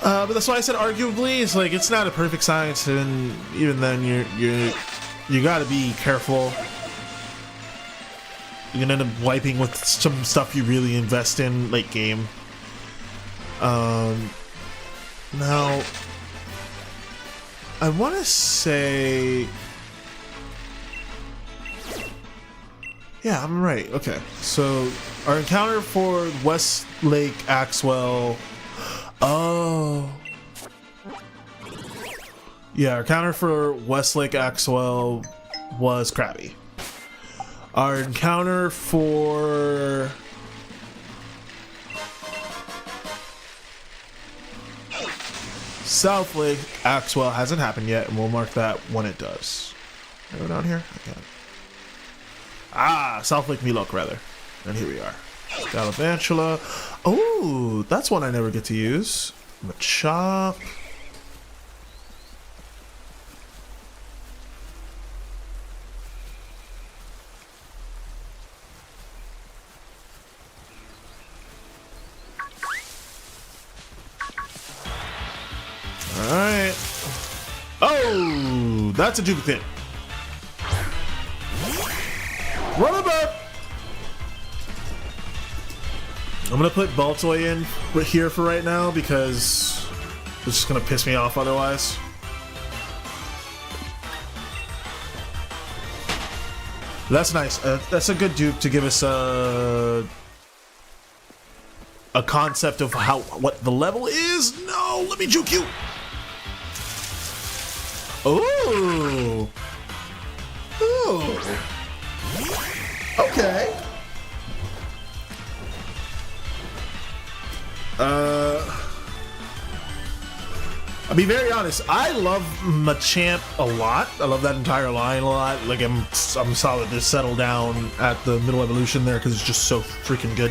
But that's why I said arguably. It's like it's not a perfect science, and even then, you gotta be careful. You're gonna end up wiping with some stuff you really invest in late game. Now, I want to say, yeah, I'm right. Okay, so our encounter for Westlake Axwell. Oh, yeah, our encounter for Westlake Axwell was Krabby. Our encounter for South Lake Axwell hasn't happened yet, and we'll mark that when it does. Can I go down here? I can. Ah, South Lake NUZLOCKE, rather. And here we are. Galvantula. Oh, that's one I never get to use. Machop. Alright. Oh, that's a duplicate. Run it back. I'm gonna put Baltoy in right here for right now because it's just gonna piss me off otherwise. That's nice. That's a good dupe to give us a concept of what the level is. No, let me juke you. Oh. Oh. Okay. I'll be very honest. I love Machamp a lot. I love that entire line a lot. Like I'm solid to settle down at the middle evolution there because it's just so freaking good.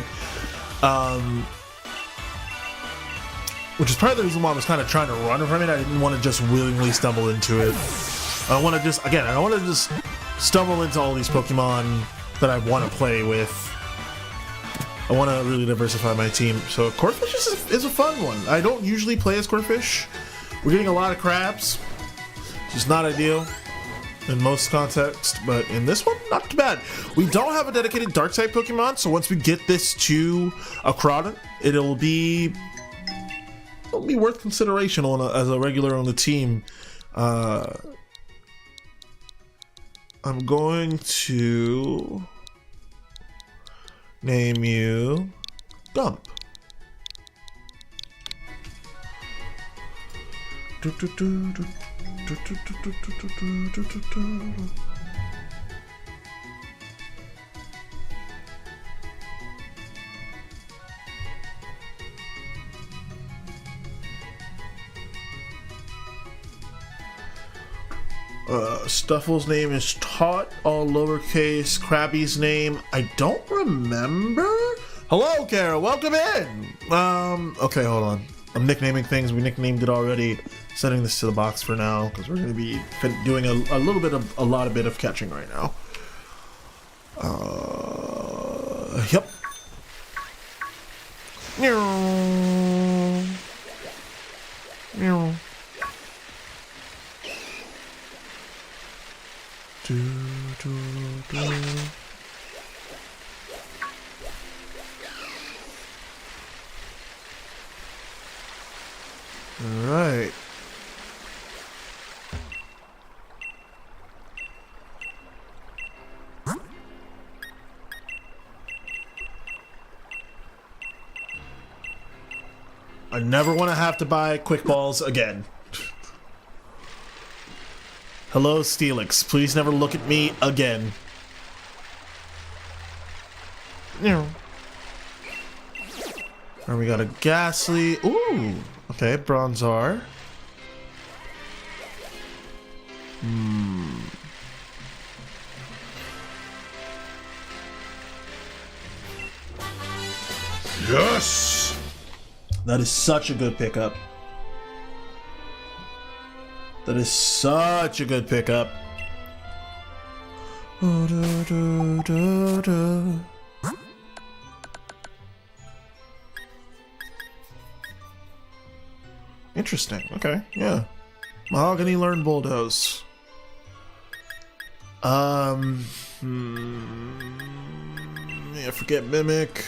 Which is part of the reason why I was kind of trying to run from it. I didn't want to just willingly stumble into it. I want to just, again, I want to just stumble into all these Pokemon that I want to play with. I want to really diversify my team. So Corphish is a fun one. I don't usually play as Corphish. We're getting a lot of crabs. It's not ideal in most contexts, but in this one, not too bad. We don't have a dedicated Dark-type Pokemon, so once we get this to a Crawdon, it'll be worth consideration as a regular on the team. I'm going to name you Gump. Stuffle's name is Tot, all lowercase. Krabby's name, I don't remember. Hello, Kara, welcome in. Okay, hold on. I'm nicknaming things. We nicknamed it already. Setting this to the box for now because we're going to be doing a lot of catching right now. Yep. All right. I never want to have to buy quick balls again. Hello, Steelix. Please never look at me again. And we got a Ghastly. Ooh. Okay, Bronzor. Yes! That is such a good pickup. That is such a good pickup. Interesting. Okay, yeah. Mahogany learn bulldoze. Yeah, forget mimic.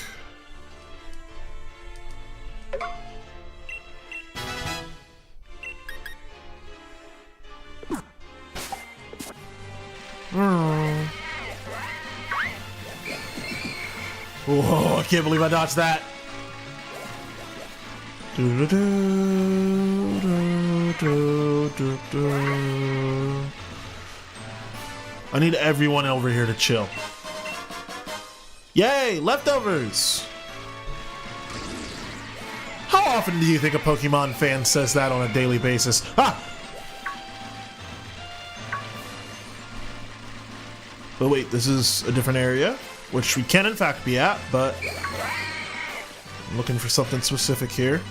Whoa, I can't believe I dodged that. I need everyone over here to chill. Yay, leftovers! How often do you think a Pokemon fan says that on a daily basis? Ha! But wait, this is a different area, which we can in fact be at, but I'm looking for something specific here.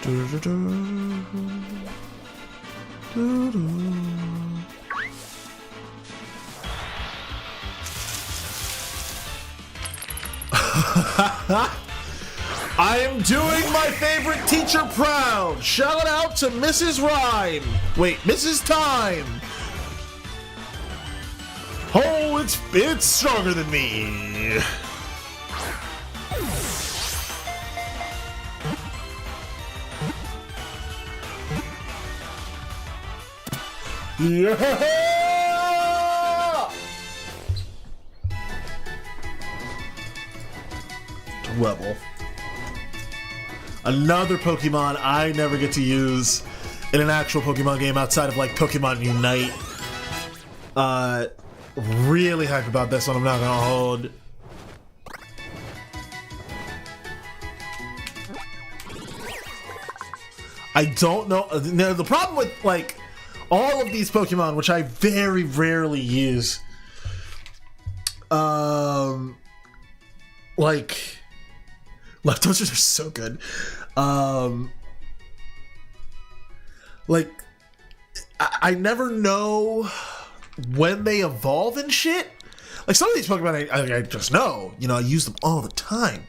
I am doing my favorite teacher proud. Shout out to Mrs. Rhyme. Wait, Mrs. Time. Oh, it's stronger than me. Yeah! Rebel. Another Pokemon I never get to use in an actual Pokemon game outside of like Pokemon Unite. Really hyped about this one, I'm not gonna hold. I don't know. Now, the problem with like all of these Pokemon, which I very rarely use, like leftovers are so good. Like I never know when they evolve and shit. Like some of these Pokemon, I just know. You know, I use them all the time.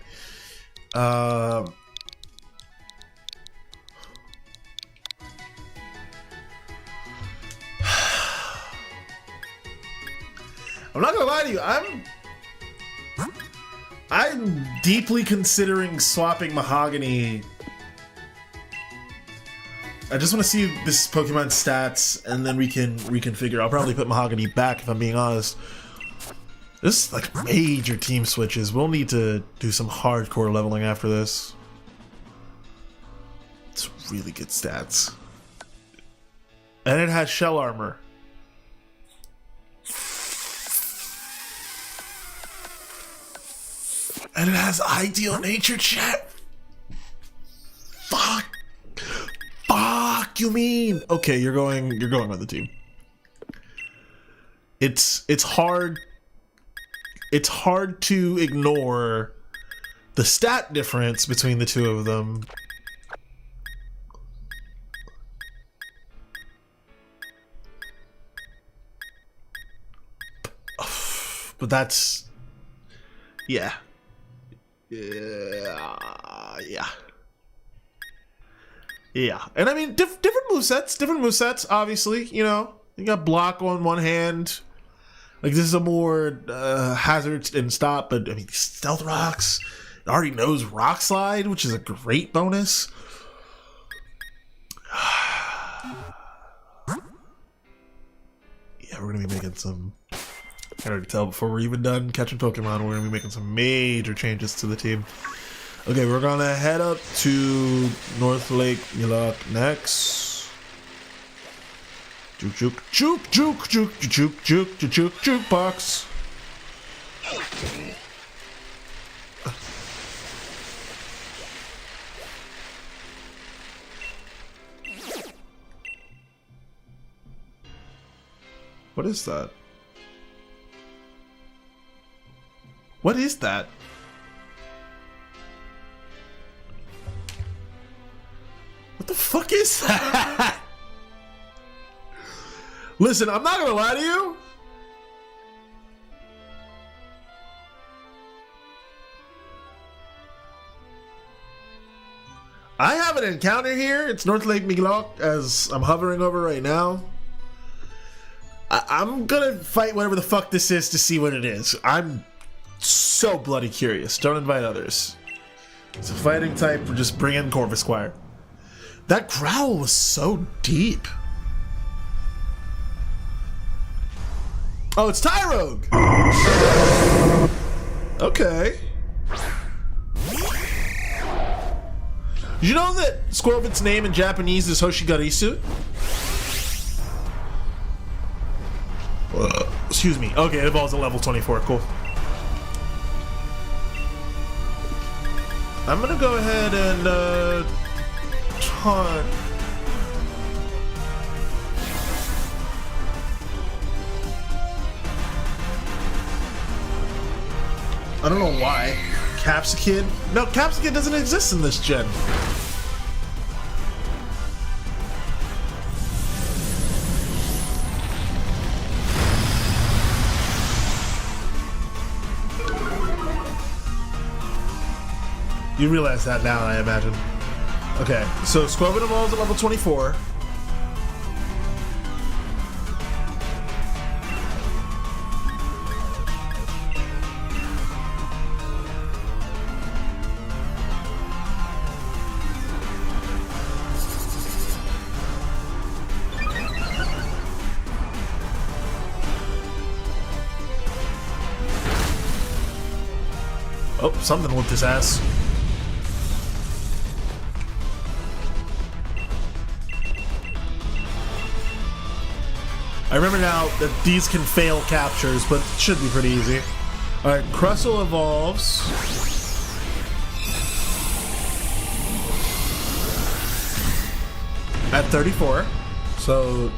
I'm not gonna lie to you. I'm deeply considering swapping Mahogany. I just want to see this Pokemon stats, and then we can reconfigure. I'll probably put Mahogany back if I'm being honest. This is like major team switches. We'll need to do some hardcore leveling after this. It's really good stats. And it has shell armor. And it has ideal nature, chat. Fuck. Fuck, you mean? Okay, you're going on the team. It's hard to ignore the stat difference between the two of them. But that's yeah. Yeah, and I mean, different movesets, obviously, you know. You got block on one hand. Like, this is a more hazard and stop, but, I mean, Stealth Rocks. It already knows Rock Slide, which is a great bonus. Yeah, we're going to be making some... I can already tell before we're even done catching Pokemon, we're going to be making some major changes to the team. Okay, we're going to head up to North Lake Yulok next. Juke, juke, juke, juke, juke, juke, juke, juke, juke, jukebox. What is that? What is that? What the fuck is that? Listen, I'm not gonna lie to you. I have an encounter here. It's North Lake NUZLOCKE, as I'm hovering over right now. I'm gonna fight whatever the fuck this is to see what it is. I'm so bloody curious. Don't invite others. It's a fighting type. We're just bring in Corvus Squire. That growl was so deep. Oh, it's Tyrogue. Okay. Did you know that Squirrelbit's name in Japanese is Hoshigarisu? Excuse me. Okay, it evolves at level 24. Cool. I'm gonna go ahead and taunt. I don't know why. Capsicid? No, Capsicid doesn't exist in this gen. You realize that now, I imagine. Okay, so Squirrelbit evolves at level 24. Oh, something whooped his ass. I remember now that these can fail captures, but it should be pretty easy. Alright, Crustle evolves. At 34. So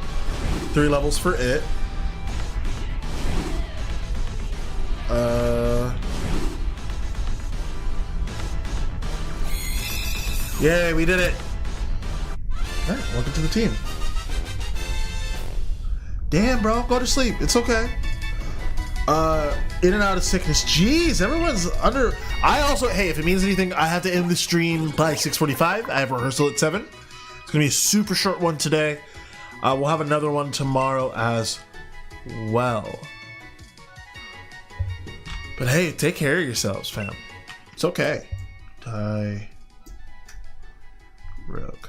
3 levels for it. Yay, we did it! Alright, welcome to the team. Damn, bro, go to sleep. It's okay. In and out of sickness. Jeez, everyone's under. I also, hey, if it means anything, I have to end the stream by 6:45. I have rehearsal at 7. It's gonna be a super short one today. We'll have another one tomorrow as well. But hey, take care of yourselves, fam. It's okay. Rogue.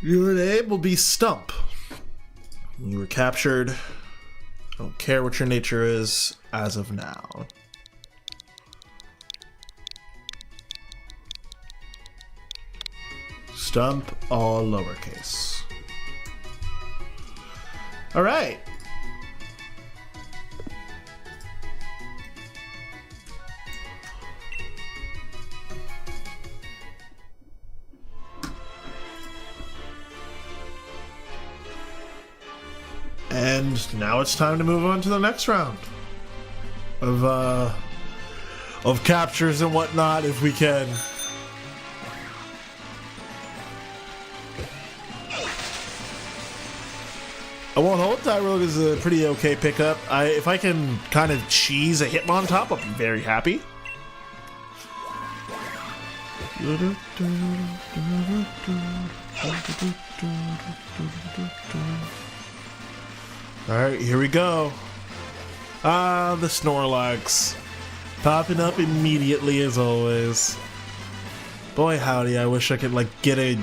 Your name will be Stump. You were captured. I don't care what your nature is as of now. Stump, all lowercase. All right. And now it's time to move on to the next round of captures and whatnot, if we can. I won't hold. Tyrogue is a pretty okay pickup. If I can kind of cheese a Hitmon top, I'll be very happy. Alright, here we go. Ah, the Snorlax. Popping up immediately as always. Boy howdy, I wish I could like get a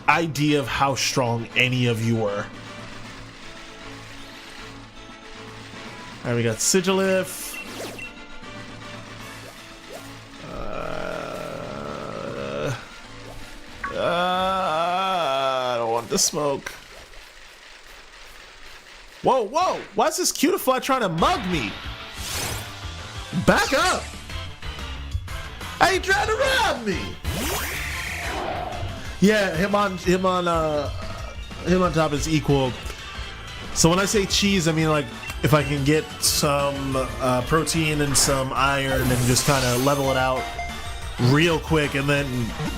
idea of how strong any of you were. Alright, we got Sigilif. I don't want the smoke. Whoa, whoa! Why is this Cutiefly trying to mug me? Back up! How you trying to rob me? Yeah, him on top is equal. So when I say cheese, I mean like if I can get some protein and some iron and just kind of level it out real quick and then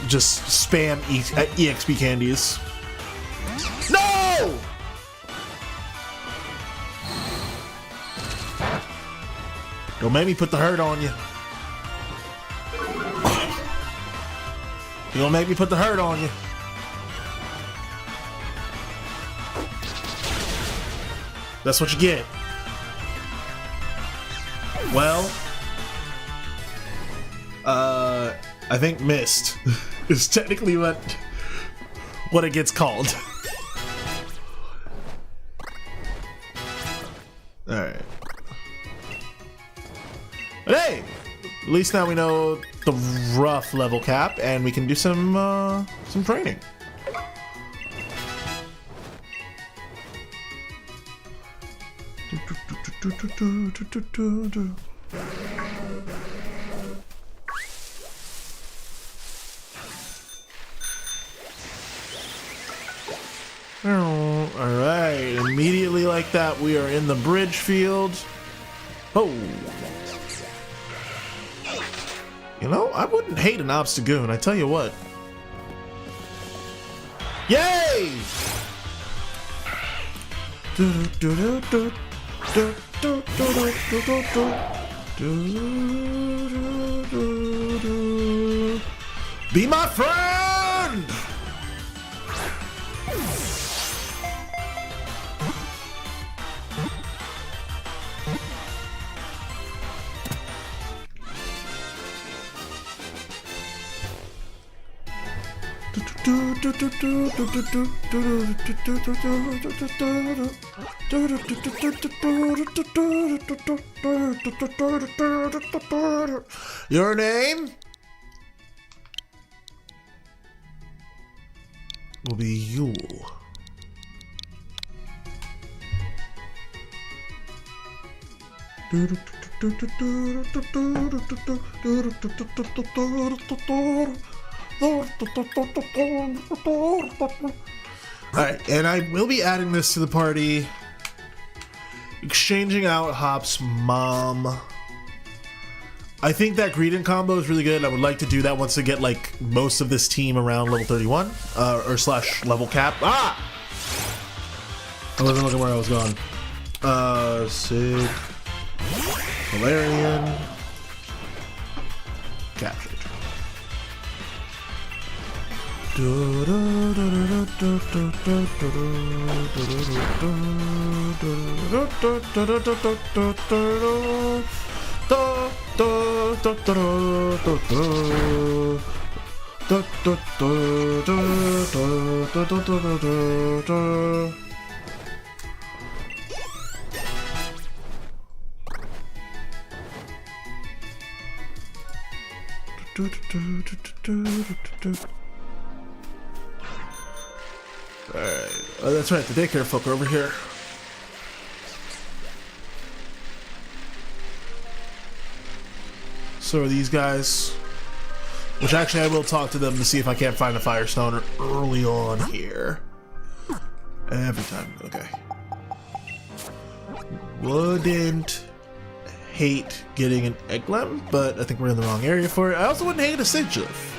just spam EXP candies. No! Don't make me put the hurt on you. You gonna make me put the hurt on you. That's what you get. Well, I think missed is technically what it gets called. Alright. But hey! At least now we know the rough level cap, and we can do some training. Alright, immediately like that, we are in the bridge field. Oh! You know, I wouldn't hate an Obstagoon, I tell you what. Yay! Be my friend! Your name will be Yule. Alright, and I will be adding this to the party. Exchanging out Hop's mom. I think that greeting combo is really good. I would like to do that once I get like most of this team around level 31 or slash level cap. Ah! I wasn't looking where I was going. Sig, Valerian, captured. Alright. Oh, that's right, the daycare folk are over here. So are these guys. Which actually I will talk to them to see if I can't find a Firestone early on here. Every time, okay. Wouldn't hate getting an Egglem, but I think we're in the wrong area for it. I also wouldn't hate a Sigilif.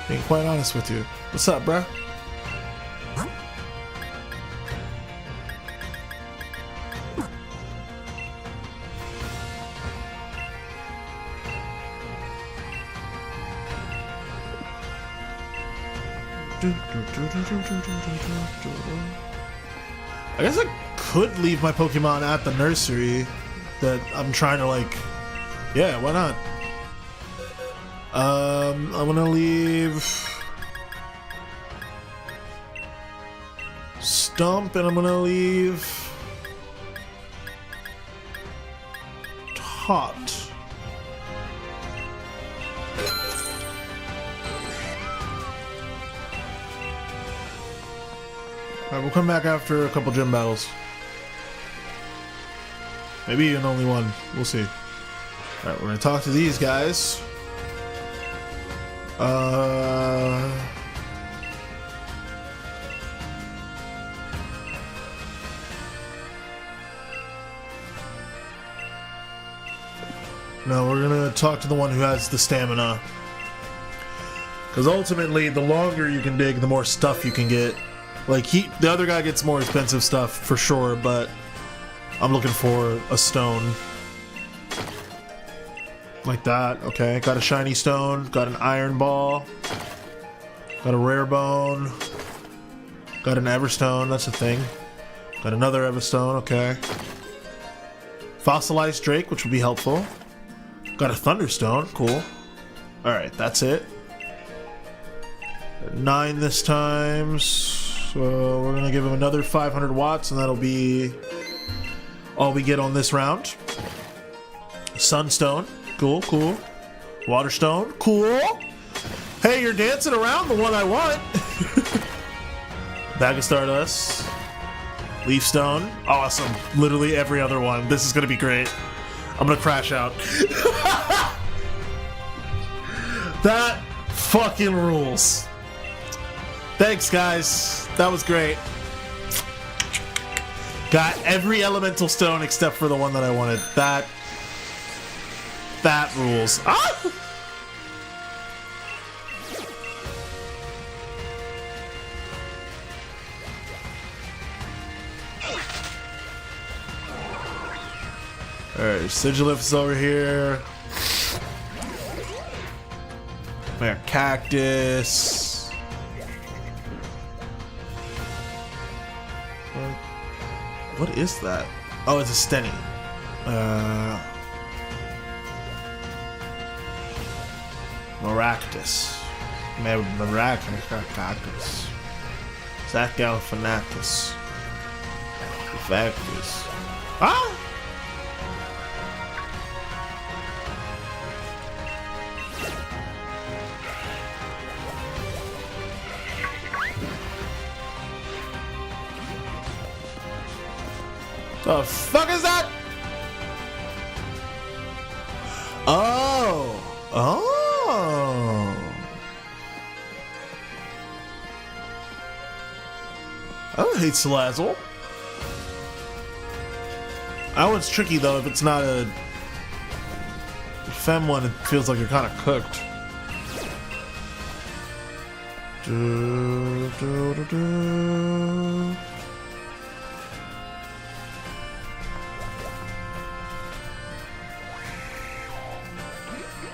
Being quite honest with you. What's up, bruh? I guess I could leave my Pokemon at the nursery that I'm trying to like, yeah, why not? I'm gonna leave Stump and I'm gonna leave Tot. Alright, we'll come back after a couple gym battles. Maybe even only one. We'll see. Alright, we're gonna talk to these guys. No, we're gonna talk to the one who has the stamina. Because ultimately, the longer you can dig, the more stuff you can get. Like, the other guy gets more expensive stuff, for sure, but I'm looking for a stone. Like that, okay. Got a shiny stone, got an iron ball. Got a rare bone. Got an Everstone, that's a thing. Got another Everstone, okay. Fossilized Drake, which would be helpful. Got a Thunderstone, cool. Alright, that's it. 9 this time, so we're gonna give him another 500 watts, and that'll be all we get on this round. Sunstone, cool, cool. Waterstone, cool. Hey, you're dancing around the one I want. Bag of Stardust. Leaf Stone, awesome. Literally every other one. This is gonna be great. I'm gonna crash out. That fucking rules. Thanks, guys. That was great. Got every elemental stone except for the one that I wanted. That rules. Ah! Alright, Sigilif's over here. There, Cactus. What is that? Oh, it's a Stenny. Maractus. Maractus. Zachalphanatus. Factus. Ah! The fuck is that? Oh. Oh. I don't hate Salazzle. That one's tricky though. If it's not a Fem one, it feels like you're kind of cooked.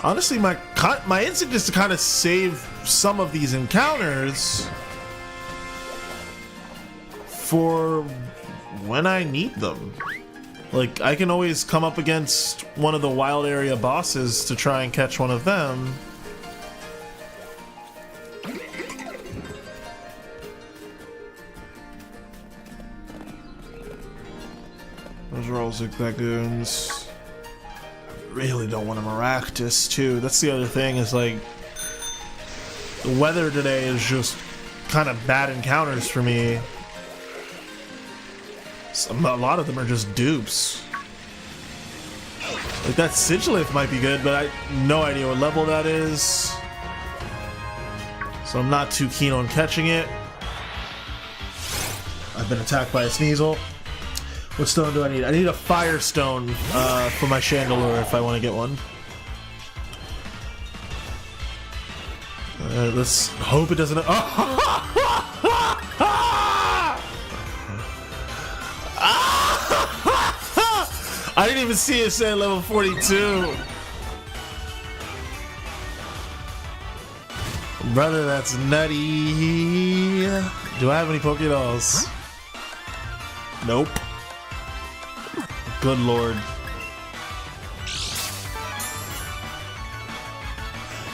Honestly, my instinct is to kind of save some of these encounters for when I need them. Like, I can always come up against one of the wild area bosses to try and catch one of them. Those are all Zigzagoons. Really don't want a Maractus too. That's the other thing, is like the weather today is just kind of bad encounters for me. A lot of them are just dupes. Like that Sigilif might be good, but I have no idea what level that is, so I'm not too keen on catching it. I've been attacked by a Sneasel. What stone do I need? I need a Firestone for my Chandelure if I want to get one. Let's hope it doesn't. I didn't even see it say level 42. Brother, that's nutty. Do I have any Pokédolls? Nope. Good lord.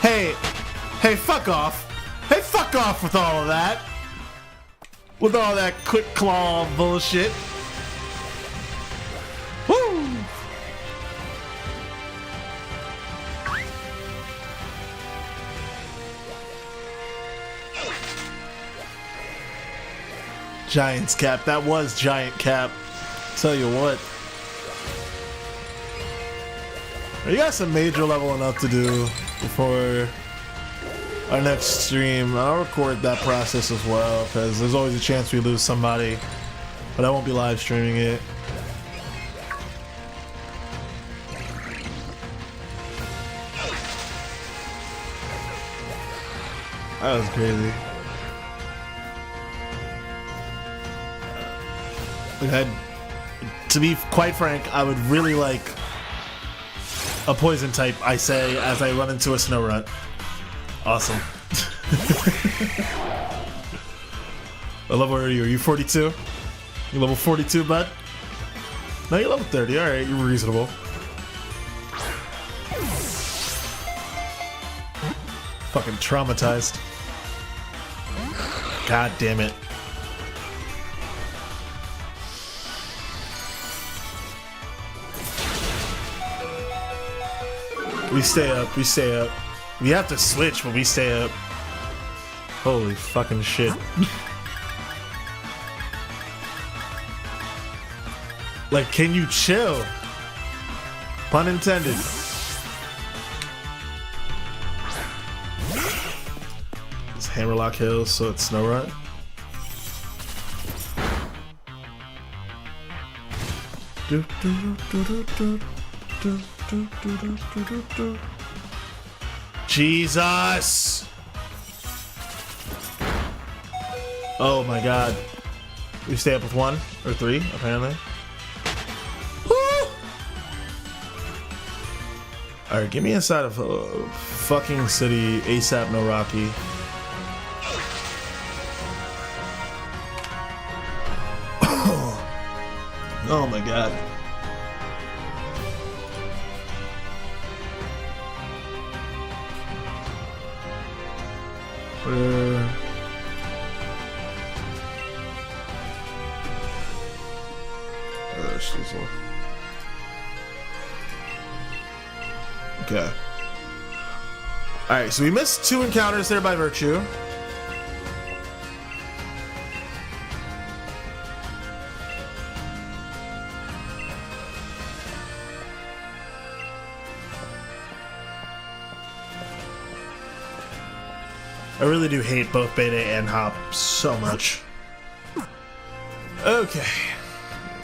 Hey, fuck off. Hey, fuck off with all of that. With all that quick claw bullshit. Woo! Giant's Cap. That was Giant Cap. Tell you what. You got some major level enough to do before our next stream. I'll record that process as well, because there's always a chance we lose somebody, but I won't be live streaming it. That was crazy. Like, to be quite frank, I would really like a poison type, I say, as I run into a Snow Runt. Awesome. What level are you? Are you 42? You level 42, bud? No, you're level 30. Alright, you're reasonable. Fucking traumatized. God damn it. We stay up, we stay up. We have to switch, but we stay up. Holy fucking shit. Like, can you chill? Pun intended. It's Hammerlock Hills, so it's Snow Run. Jesus! Oh my god. We stay up with 1 or 3, apparently. Alright, get me inside of a fucking city ASAP, no Rocky. Oh my god. Okay. Alright, so we missed 2 encounters there by virtue. I really do hate both Beta and Hop so much. Okay.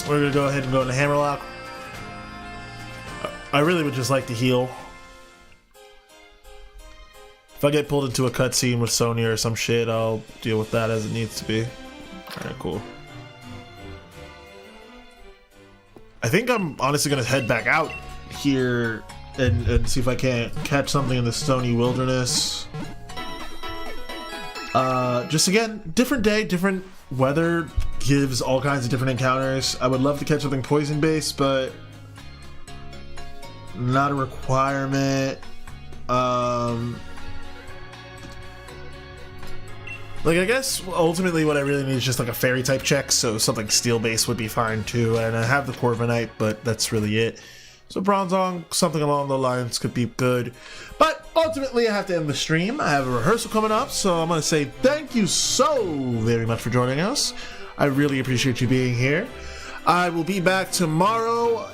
We're gonna go ahead and go into Hammerlock. I really would just like to heal. If I get pulled into a cutscene with Sonya or some shit, I'll deal with that as it needs to be. Alright, cool. I think I'm honestly gonna head back out here and see if I can't catch something in the Stony Wilderness. Just again, different day, different weather gives all kinds of different encounters. I would love to catch something poison based, but not a requirement. Like, I guess ultimately what I really need is just like a fairy type check, so something steel based would be fine too. And I have the Corviknight, but that's really it. So Bronzong, something along the lines could be good. But ultimately I have to end the stream. I have a rehearsal coming up, so I'm going to say thank you so very much for joining us. I really appreciate you being here. I will be back tomorrow